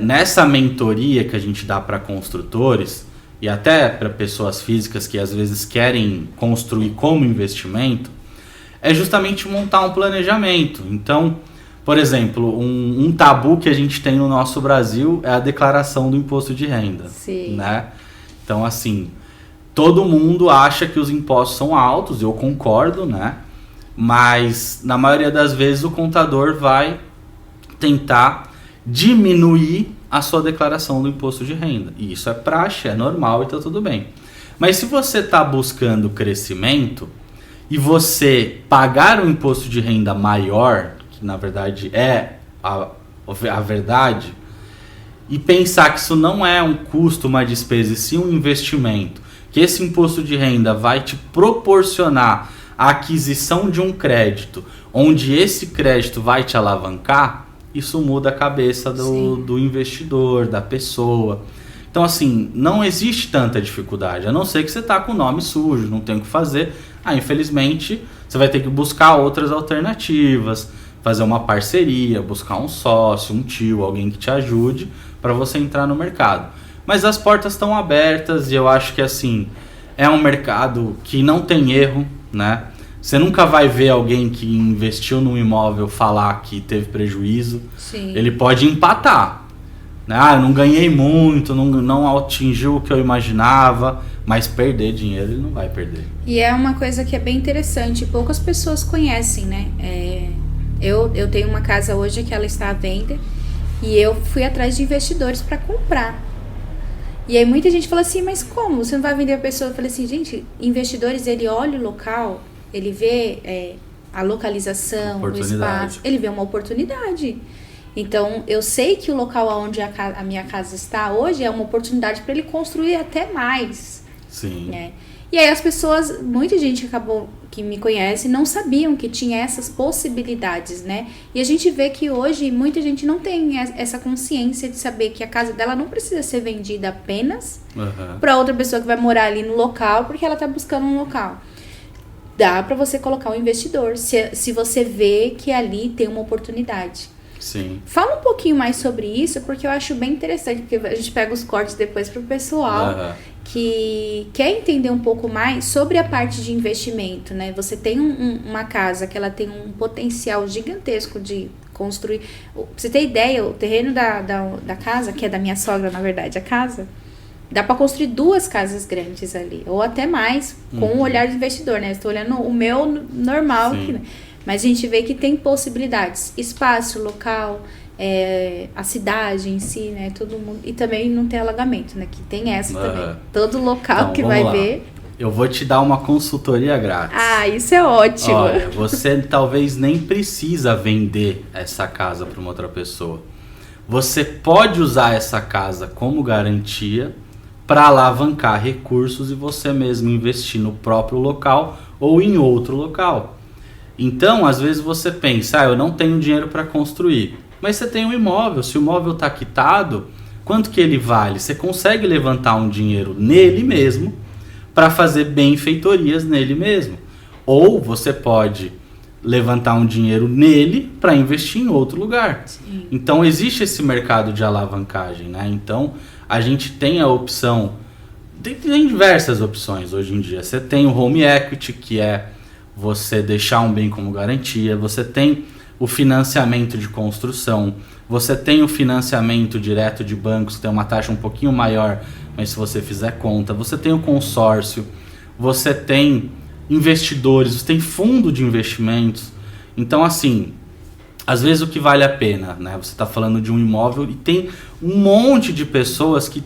nessa mentoria que a gente dá para construtores e até para pessoas físicas que às vezes querem construir como investimento, é justamente montar um planejamento. Então, por exemplo, um tabu que a gente tem no nosso Brasil é a declaração do imposto de renda. Sim. Né? Então, assim, todo mundo acha que os impostos são altos, eu concordo, né? Mas, na maioria das vezes, o contador vai tentar diminuir a sua declaração do imposto de renda. E isso é praxe, é normal e está tudo bem. Mas se você está buscando crescimento e você pagar um imposto de renda maior, que na verdade é a verdade, e pensar que isso não é um custo, uma despesa, e sim um investimento, que esse imposto de renda vai te proporcionar a aquisição de um crédito, onde esse crédito vai te alavancar, isso muda a cabeça do investidor, da pessoa. Então, assim, não existe tanta dificuldade, a não ser que você está com o nome sujo, não tem o que fazer. Infelizmente, você vai ter que buscar outras alternativas, fazer uma parceria, buscar um sócio, um tio, alguém que te ajude para você entrar no mercado. Mas as portas estão abertas e eu acho que, assim, é um mercado que não tem erro, né? Você nunca vai ver alguém que investiu num imóvel falar que teve prejuízo. Sim. Ele pode empatar, né? Eu não ganhei muito, não atingiu o que eu imaginava, mas perder dinheiro ele não vai perder. E é uma coisa que é bem interessante, poucas pessoas conhecem, né? Eu tenho uma casa hoje que ela está à venda e eu fui atrás de investidores para comprar. E aí muita gente fala assim, mas como? Você não vai vender a pessoa? Eu falei assim, gente, investidores, ele olha o local, ele vê a localização, o espaço, ele vê uma oportunidade. Então, eu sei que o local onde a minha casa está hoje é uma oportunidade para ele construir até mais. Sim. Né? E aí as pessoas, muita gente que me conhece, não sabiam que tinha essas possibilidades, né? E a gente vê que hoje muita gente não tem essa consciência de saber que a casa dela não precisa ser vendida apenas para outra pessoa que vai morar ali no local, porque ela está buscando um local. Dá para você colocar um investidor, se você vê que ali tem uma oportunidade. Sim. Fala um pouquinho mais sobre isso, porque eu acho bem interessante, porque a gente pega os cortes depois pro pessoal que quer entender um pouco mais sobre a parte de investimento, né? Você tem uma casa que ela tem um potencial gigantesco de construir. Pra você ter ideia, o terreno da casa, que é da minha sogra, na verdade, a casa, dá para construir 2 casas grandes ali, ou até mais, com o olhar do investidor, né? Estou olhando o meu normal aqui, né? Mas a gente vê que tem possibilidades, espaço, local, a cidade em si, né? Todo mundo. E também não tem alagamento, né? Que tem essa também. Todo local então, que vai ver. Eu vou te dar uma consultoria grátis. Ah, isso é ótimo. Olha, você talvez nem precisa vender essa casa para uma outra pessoa. Você pode usar essa casa como garantia para alavancar recursos e você mesmo investir no próprio local ou em outro local. Então, às vezes você pensa, eu não tenho dinheiro para construir. Mas você tem um imóvel, se o imóvel está quitado, quanto que ele vale? Você consegue levantar um dinheiro nele mesmo para fazer benfeitorias nele mesmo. Ou você pode levantar um dinheiro nele para investir em outro lugar. Sim. Então existe esse mercado de alavancagem, né? Então a gente tem a opção, tem diversas opções hoje em dia. Você tem o home equity, que é você deixar um bem como garantia, você tem o financiamento de construção, você tem o financiamento direto de bancos, que tem uma taxa um pouquinho maior, mas se você fizer conta, você tem o consórcio, você tem investidores, você tem fundo de investimentos. Então, assim, às vezes o que vale a pena, né? Você está falando de um imóvel e tem um monte de pessoas que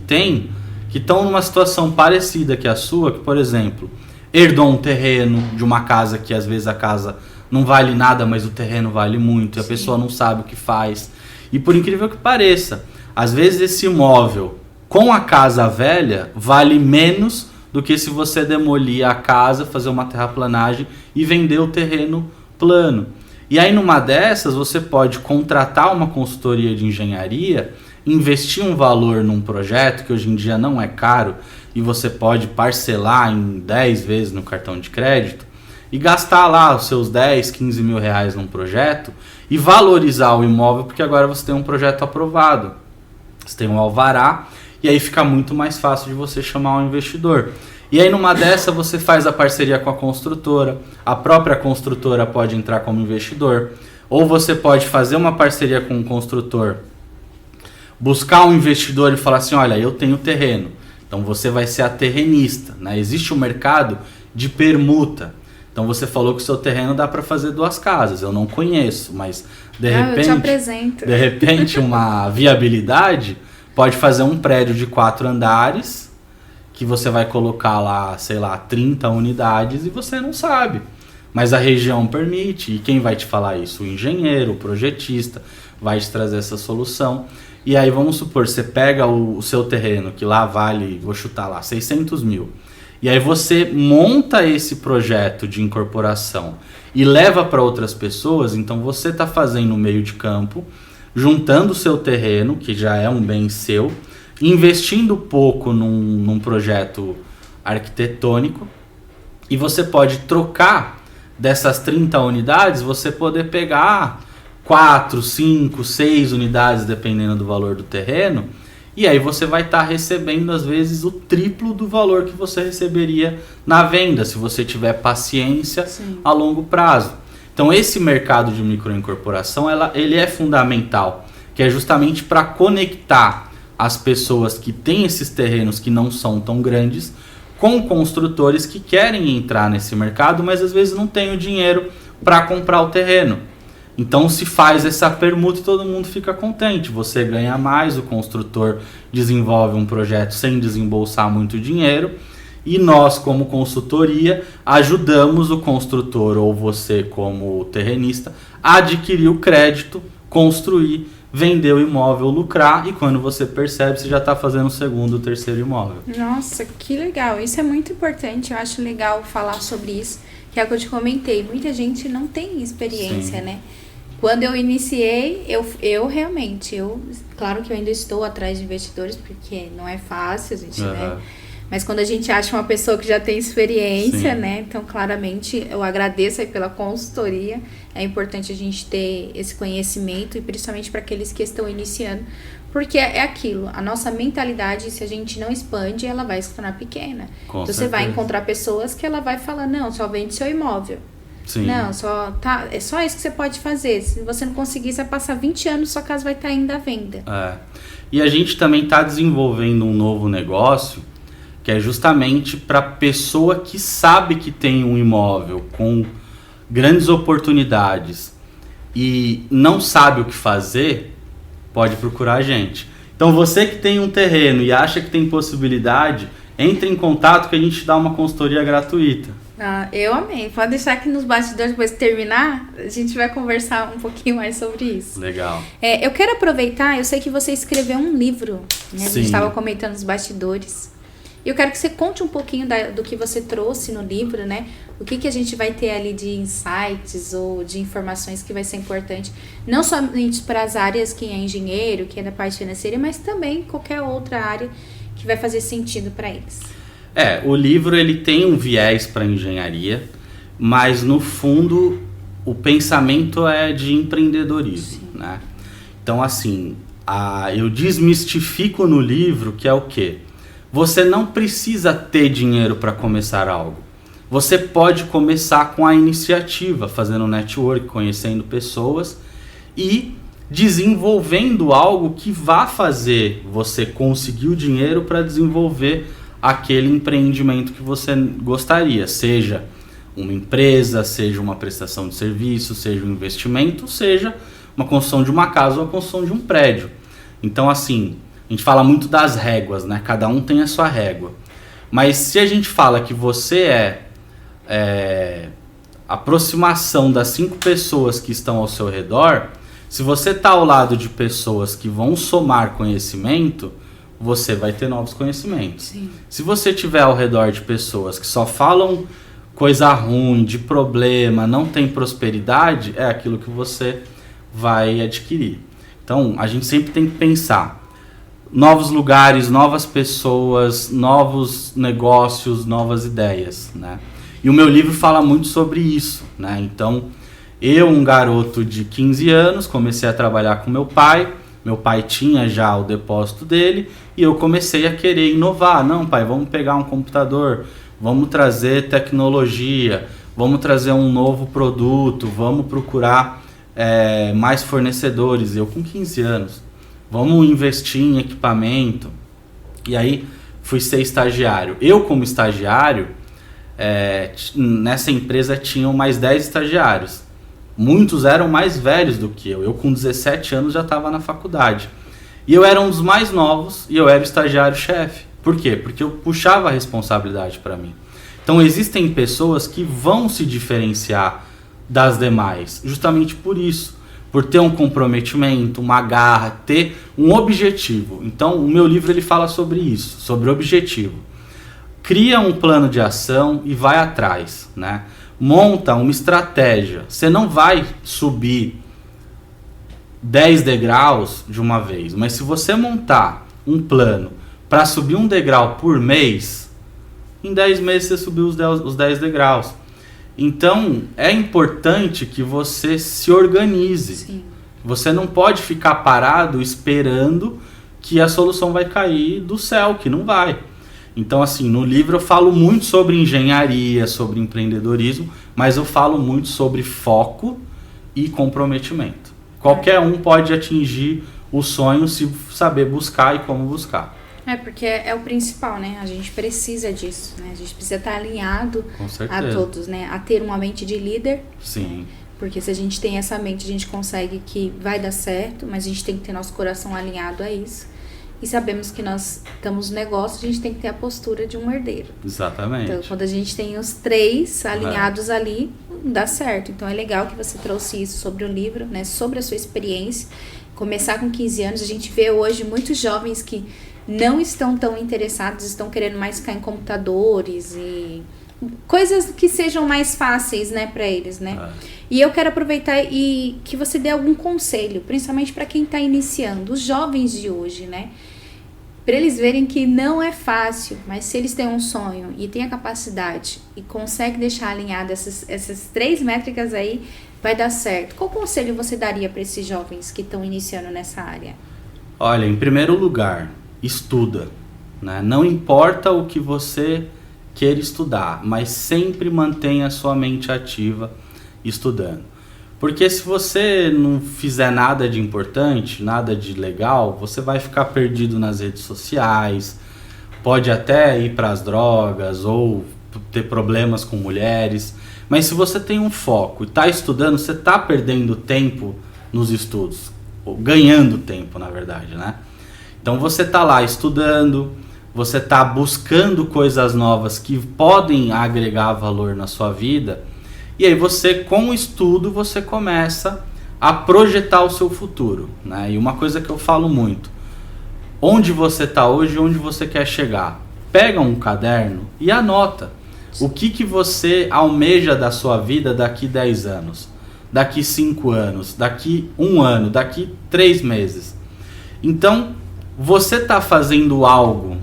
estão numa situação parecida que a sua, que, por exemplo, herdou um terreno de uma casa que às vezes a casa não vale nada, mas o terreno vale muito, e a pessoa não sabe o que faz. E por incrível que pareça, às vezes esse imóvel com a casa velha vale menos do que se você demolir a casa, fazer uma terraplanagem e vender o terreno plano. E aí numa dessas você pode contratar uma consultoria de engenharia, investir um valor num projeto que hoje em dia não é caro e você pode parcelar em 10 vezes no cartão de crédito e gastar lá os seus 10, 15 mil reais num projeto e valorizar o imóvel, porque agora você tem um projeto aprovado, você tem um alvará, e aí fica muito mais fácil de você chamar um investidor. E aí numa dessa você faz a parceria com a construtora, a própria construtora pode entrar como investidor, ou você pode fazer uma parceria com um construtor, buscar um investidor e falar assim, olha, eu tenho terreno, então você vai ser a terrenista, né? Existe um mercado de permuta. Então você falou que o seu terreno dá para fazer 2 casas, eu não conheço, mas eu te apresento. De repente uma viabilidade pode fazer um prédio de 4 andares, que você vai colocar lá, sei lá, 30 unidades e você não sabe. Mas a região permite, e quem vai te falar isso? O engenheiro, o projetista, vai te trazer essa solução. E aí vamos supor, você pega o seu terreno, que lá vale, vou chutar lá, 600 mil. E aí você monta esse projeto de incorporação e leva para outras pessoas, então você está fazendo no meio de campo, juntando o seu terreno, que já é um bem seu, investindo pouco num projeto arquitetônico, e você pode trocar dessas 30 unidades, você poder pegar 4, 5, 6 unidades, dependendo do valor do terreno, e aí você vai estar recebendo, às vezes, o triplo do valor que você receberia na venda, se você tiver paciência. Sim. A longo prazo. Então, esse mercado de microincorporação, ele é fundamental, que é justamente para conectar as pessoas que têm esses terrenos que não são tão grandes com construtores que querem entrar nesse mercado, mas às vezes não tem o dinheiro para comprar o terreno. Então se faz essa permuta e todo mundo fica contente. Você ganha mais, o construtor desenvolve um projeto sem desembolsar muito dinheiro e nós, como consultoria, ajudamos o construtor ou você como terrenista a adquirir o crédito, construir, vender o imóvel, lucrar, e quando você percebe, você já está fazendo o segundo, o terceiro imóvel. Nossa, que legal. Isso é muito importante. Eu acho legal falar sobre isso, que é o que eu te comentei. Muita gente não tem experiência, Sim. né? Quando eu iniciei, eu realmente, claro que eu ainda estou atrás de investidores, porque não é fácil, a gente, né? Mas quando a gente acha uma pessoa que já tem experiência, Sim. né? Então, claramente, eu agradeço aí pela consultoria. É importante a gente ter esse conhecimento, e principalmente para aqueles que estão iniciando, Porque é aquilo, a nossa mentalidade, se a gente não expande, ela vai se tornar pequena. Então você vai encontrar pessoas que ela vai falar, não, só vende seu imóvel. Sim. Não, é só isso que você pode fazer. Se você não conseguir, você vai passar 20 anos, sua casa vai estar ainda à venda. E a gente também está desenvolvendo um novo negócio, que é justamente para pessoa que sabe que tem um imóvel com grandes oportunidades e não sabe o que fazer, pode procurar a gente. Então você que tem um terreno e acha que tem possibilidade, entre em contato que a gente dá uma consultoria gratuita. Eu amei. Pode deixar aqui nos bastidores, depois de terminar, a gente vai conversar um pouquinho mais sobre isso. Legal. Eu quero aproveitar, eu sei que você escreveu um livro, né? A gente Sim. estava comentando nos bastidores. E eu quero que você conte um pouquinho do que você trouxe no livro, né? O que a gente vai ter ali de insights ou de informações que vai ser importante, não somente para as áreas que é engenheiro, que é da parte financeira, mas também qualquer outra área que vai fazer sentido para eles. O livro ele tem um viés para engenharia, mas no fundo o pensamento é de empreendedorismo, né? Então assim, eu desmistifico no livro que é o quê? Você não precisa ter dinheiro para começar algo. Você pode começar com a iniciativa, fazendo network, conhecendo pessoas e desenvolvendo algo que vá fazer você conseguir o dinheiro para desenvolver aquele empreendimento que você gostaria, seja uma empresa, seja uma prestação de serviço, seja um investimento, seja uma construção de uma casa ou a construção de um prédio. Então assim, a gente fala muito das réguas, né? Cada um tem a sua régua. Mas se a gente fala que você é a aproximação das 5 pessoas que estão ao seu redor, se você está ao lado de pessoas que vão somar conhecimento, você vai ter novos conhecimentos. Sim. Se você estiver ao redor de pessoas que só falam coisa ruim, de problema, não tem prosperidade, é aquilo que você vai adquirir. Então, a gente sempre tem que pensar novos lugares, novas pessoas, novos negócios, novas ideias, né? E o meu livro fala muito sobre isso, né? Então, eu, um garoto de 15 anos, comecei a trabalhar com meu pai. Meu pai tinha já o depósito dele e eu comecei a querer inovar. Não, pai, vamos pegar um computador, vamos trazer tecnologia, vamos trazer um novo produto, vamos procurar mais fornecedores. Eu com 15 anos, vamos investir em equipamento. E aí fui ser estagiário. Eu como estagiário, nessa empresa tinham mais 10 estagiários. Muitos eram mais velhos do que eu. Eu com 17 anos já estava na faculdade. E eu era um dos mais novos e eu era o estagiário-chefe. Por quê? Porque eu puxava a responsabilidade para mim. Então existem pessoas que vão se diferenciar das demais, justamente por isso. Por ter um comprometimento, uma garra, ter um objetivo. Então o meu livro ele fala sobre isso, sobre objetivo. Cria um plano de ação e vai atrás, né? Monta uma estratégia. Você não vai subir 10 degraus de uma vez, mas se você montar um plano para subir um degrau por mês, em 10 meses você subiu os 10 degraus. Então é importante que você se organize. Sim. Você não pode ficar parado esperando que a solução vai cair do céu, que não vai. Então, assim, no livro eu falo muito sobre engenharia, sobre empreendedorismo, mas eu falo muito sobre foco e comprometimento. Qualquer um pode atingir o sonho se saber buscar e como buscar. Porque é o principal, né? A gente precisa disso, né? A gente precisa estar alinhado a todos, né? A ter uma mente de líder. Sim. Né? Porque se a gente tem essa mente, a gente consegue que vai dar certo, mas a gente tem que ter nosso coração alinhado a isso. E sabemos que nós estamos no negócio, a gente tem que ter a postura de um herdeiro. Exatamente. Então, quando a gente tem os 3 alinhados ali, dá certo. Então, é legal que você trouxe isso sobre o livro, né? Sobre a sua experiência. Começar com 15 anos, a gente vê hoje muitos jovens que não estão tão interessados, estão querendo mais ficar em computadores e coisas que sejam mais fáceis, né, para eles, né? E eu quero aproveitar e que você dê algum conselho, principalmente para quem está iniciando, os jovens de hoje, né? Para eles verem que não é fácil, mas se eles têm um sonho e têm a capacidade e conseguem deixar alinhado essas 3 métricas aí, vai dar certo. Qual conselho você daria para esses jovens que estão iniciando nessa área? Olha, em primeiro lugar, estuda, né? Não importa o que você queira estudar, mas sempre mantenha a sua mente ativa estudando. Porque se você não fizer nada de importante, nada de legal, você vai ficar perdido nas redes sociais, pode até ir para as drogas ou ter problemas com mulheres. Mas se você tem um foco e está estudando, você está perdendo tempo nos estudos, ou ganhando tempo, na verdade, né? Então você está lá estudando, você está buscando coisas novas que podem agregar valor na sua vida. E aí você, com o estudo, você começa a projetar o seu futuro, né? E uma coisa que eu falo muito, onde você está hoje e onde você quer chegar. Pega um caderno e anota o que você almeja da sua vida daqui 10 anos, daqui 5 anos, daqui 1 ano, daqui 3 meses. Então, você está fazendo algo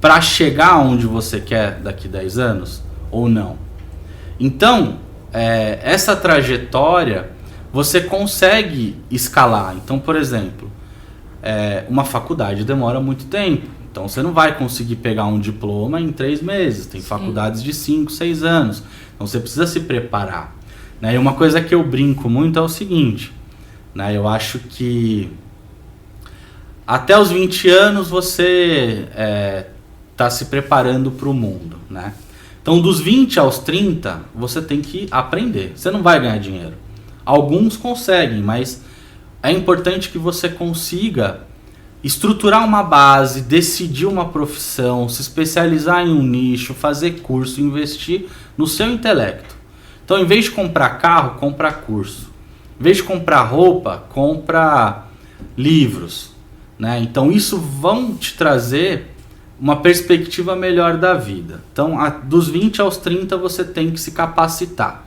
para chegar onde você quer daqui 10 anos ou não? Então, essa trajetória você consegue escalar. Então, por exemplo, uma faculdade demora muito tempo. Então, você não vai conseguir pegar um diploma em 3 meses. Tem faculdades de 5, 6 anos. Então, você precisa se preparar. Né? E uma coisa que eu brinco muito é o seguinte, né? Eu acho que até os 20 anos você está se preparando para o mundo, né? Então, dos 20 aos 30, você tem que aprender. Você não vai ganhar dinheiro. Alguns conseguem, mas é importante que você consiga estruturar uma base, decidir uma profissão, se especializar em um nicho, fazer curso, investir no seu intelecto. Então, em vez de comprar carro, compra curso. Em vez de comprar roupa, compra livros, né? Então, isso vão te trazer uma perspectiva melhor da vida. Então, dos 20 aos 30 você tem que se capacitar.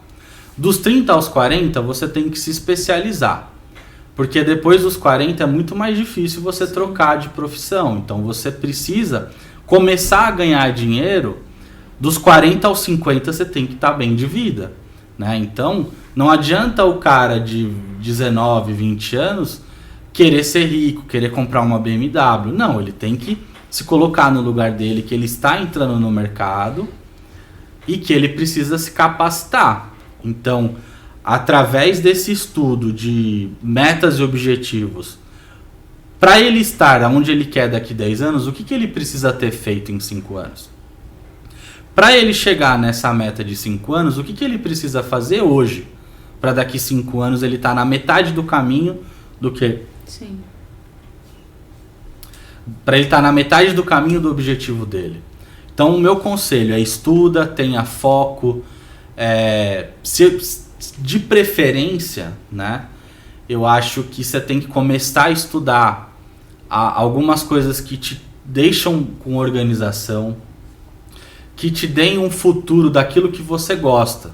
Dos 30 aos 40 você tem que se especializar. Porque depois dos 40 é muito mais difícil você trocar de profissão. Então você precisa começar a ganhar dinheiro. Dos 40 aos 50 você tem que estar bem de vida, né? Então não adianta o cara de 19, 20 anos querer ser rico, querer comprar uma BMW. Não, ele tem que se colocar no lugar dele, que ele está entrando no mercado e que ele precisa se capacitar. Então, através desse estudo de metas e objetivos, para ele estar onde ele quer daqui 10 anos, o que ele precisa ter feito em 5 anos? Para ele chegar nessa meta de 5 anos, o que ele precisa fazer hoje? Para daqui 5 anos ele estar na metade do caminho do que... Sim. Para ele estar na metade do caminho do objetivo dele. Então, o meu conselho é estuda, tenha foco, de preferência, né? Eu acho que você tem que começar a estudar algumas coisas que te deixam com organização, que te deem um futuro daquilo que você gosta.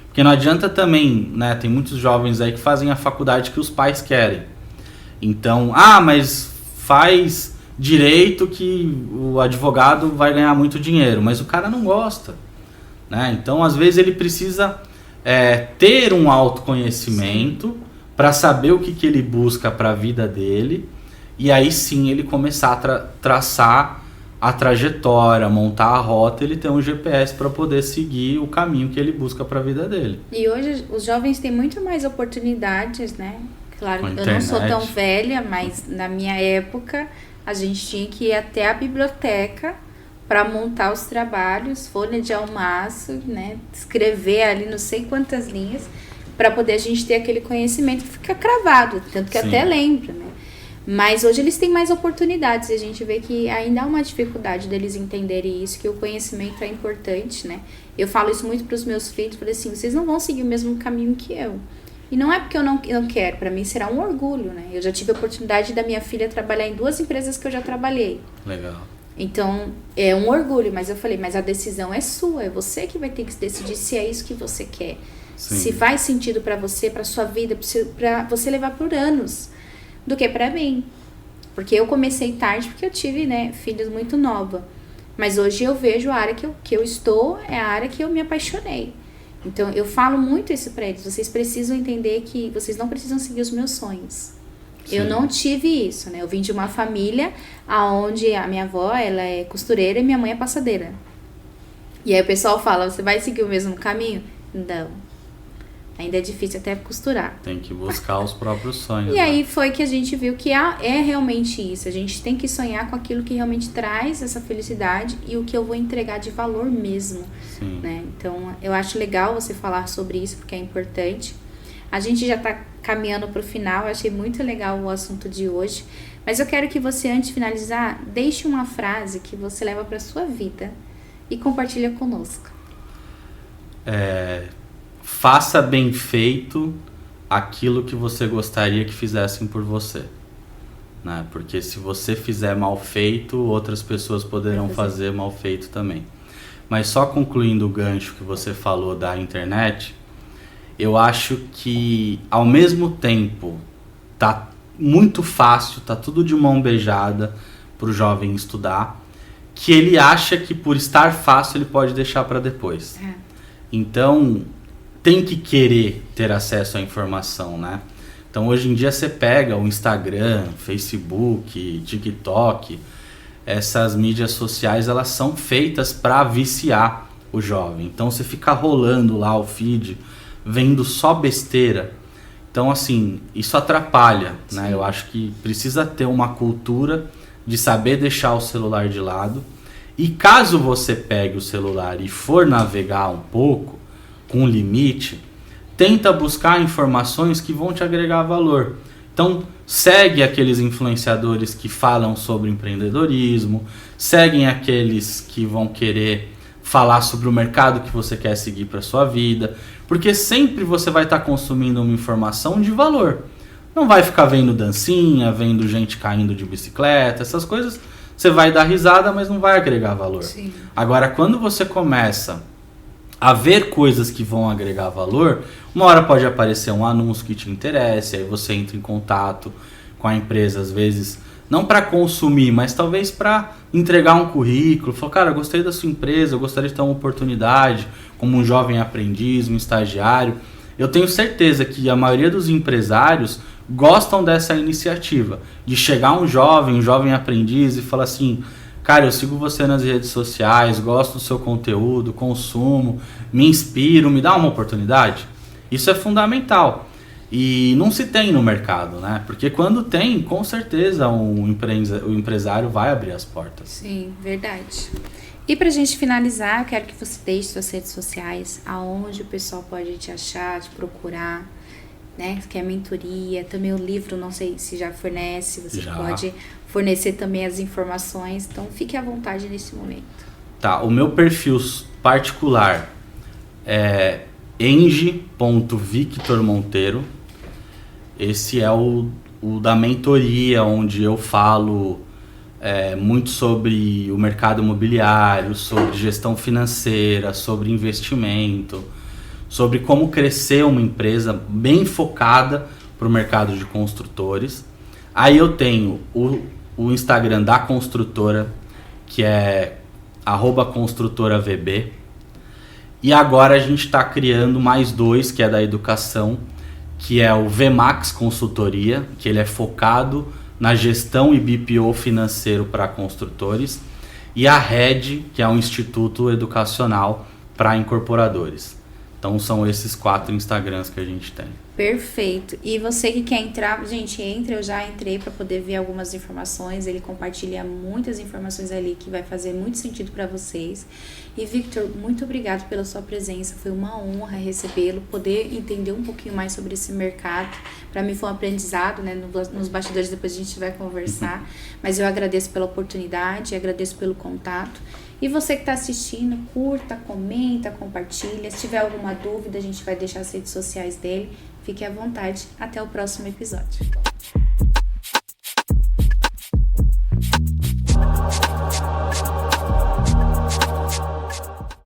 Porque não adianta também, né? Tem muitos jovens aí que fazem a faculdade que os pais querem. Então, mas faz direito que o advogado vai ganhar muito dinheiro, mas o cara não gosta, né? Então, às vezes ele precisa ter um autoconhecimento para saber o que ele busca para a vida dele, e aí sim ele começar a traçar a trajetória, montar a rota, ele ter um GPS para poder seguir o caminho que ele busca para a vida dele. E hoje os jovens têm muito mais oportunidades, né? Claro, eu não sou tão velha, mas na minha época a gente tinha que ir até a biblioteca para montar os trabalhos, folha de almaço, né? Escrever ali não sei quantas linhas, para poder a gente ter aquele conhecimento que fica cravado, tanto que até lembro, né? Mas hoje eles têm mais oportunidades e a gente vê que ainda há uma dificuldade deles entenderem isso, que o conhecimento é importante, né? Eu falo isso muito para os meus filhos, falei assim, vocês não vão seguir o mesmo caminho que eu. E não é porque eu não quero, para mim será um orgulho, né? Eu já tive a oportunidade da minha filha trabalhar em 2 empresas que eu já trabalhei. Legal. Então, é um orgulho, mas eu falei, mas a decisão é sua, é você que vai ter que decidir se é isso que você quer. Sim. Se faz sentido para você, para sua vida, para você levar por anos, do que para mim. Porque eu comecei tarde, porque eu tive, né, filhos muito nova. Mas hoje eu vejo a área que eu estou, é a área que eu me apaixonei. Então, eu falo muito isso para eles. Vocês precisam entender que vocês não precisam seguir os meus sonhos. Eu não tive isso, né? Eu vim de uma família onde a minha avó, ela é costureira e minha mãe é passadeira. E aí o pessoal fala, você vai seguir o mesmo caminho? Não. Ainda é difícil até costurar. Tem que buscar os próprios sonhos. E aí foi que a gente viu que é realmente isso. A gente tem que sonhar com aquilo que realmente traz essa felicidade e o que eu vou entregar de valor mesmo. Sim. Né? Então, eu acho legal você falar sobre isso, porque é importante. A gente já está caminhando para o final. Eu achei muito legal o assunto de hoje. Mas eu quero que você, antes de finalizar, deixe uma frase que você leva para sua vida e compartilha conosco. Faça bem feito aquilo que você gostaria que fizessem por você, né? Porque se você fizer mal feito, outras pessoas poderão fazer mal feito também. Mas só concluindo o gancho que você falou da internet, eu acho que ao mesmo tempo tá muito fácil, tá tudo de mão beijada pro jovem estudar, que ele acha que por estar fácil ele pode deixar para depois. Então, tem que querer ter acesso à informação, né? Então, hoje em dia você pega o Instagram, Facebook, TikTok, essas mídias sociais, elas são feitas para viciar o jovem. Então, você fica rolando lá o feed, vendo só besteira. Então, assim, isso atrapalha, né? Eu acho que precisa ter uma cultura de saber deixar o celular de lado. E caso você pegue o celular e for navegar um pouco, com limite, tenta buscar informações que vão te agregar valor. Então, segue aqueles influenciadores que falam sobre empreendedorismo, seguem aqueles que vão querer falar sobre o mercado que você quer seguir para sua vida, porque sempre você vai estar consumindo uma informação de valor. Não vai ficar vendo dancinha, vendo gente caindo de bicicleta, essas coisas você vai dar risada, mas não vai agregar valor. Sim. Agora, quando você começa a ver coisas que vão agregar valor, uma hora pode aparecer um anúncio que te interessa, aí você entra em contato com a empresa, às vezes, não para consumir, mas talvez para entregar um currículo, falar, cara, eu gostei da sua empresa, eu gostaria de ter uma oportunidade como um jovem aprendiz, um estagiário. Eu tenho certeza que a maioria dos empresários gostam dessa iniciativa, de chegar um jovem aprendiz e falar assim, cara, eu sigo você nas redes sociais, gosto do seu conteúdo, consumo, me inspiro, me dá uma oportunidade. Isso é fundamental. E não se tem no mercado, né? Porque quando tem, com certeza o empresário vai abrir as portas. Sim, verdade. E pra gente finalizar, eu quero que você deixe suas redes sociais, aonde o pessoal pode te achar, te procurar, né? Que é mentoria, também o livro, não sei se já fornece, você pode fornecer também as informações, então fique à vontade nesse momento. Tá, o meu perfil particular é eng.victormonteiro. Esse é o da mentoria, onde eu falo muito sobre o mercado imobiliário, sobre gestão financeira, sobre investimento, sobre como crescer uma empresa bem focada para o mercado de construtores. Aí eu tenho o Instagram da construtora, que é @construtoravb. E agora a gente está criando mais dois, que é da educação, que é o VMAX Consultoria, que ele é focado na gestão e BPO financeiro para construtores, e a RED, que é um instituto educacional para incorporadores. Então são esses 4 Instagrams que a gente tem. Perfeito. E você que quer entrar, gente, entra, eu já entrei para poder ver algumas informações. Ele compartilha muitas informações ali que vai fazer muito sentido para vocês. E Victor, muito obrigado pela sua presença. Foi uma honra recebê-lo, poder entender um pouquinho mais sobre esse mercado. Para mim foi um aprendizado, né? Nos bastidores depois a gente vai conversar. Mas eu agradeço pela oportunidade, agradeço pelo contato. E você que está assistindo, curta, comenta, compartilha. Se tiver alguma dúvida, a gente vai deixar as redes sociais dele. Fique à vontade. Até o próximo episódio.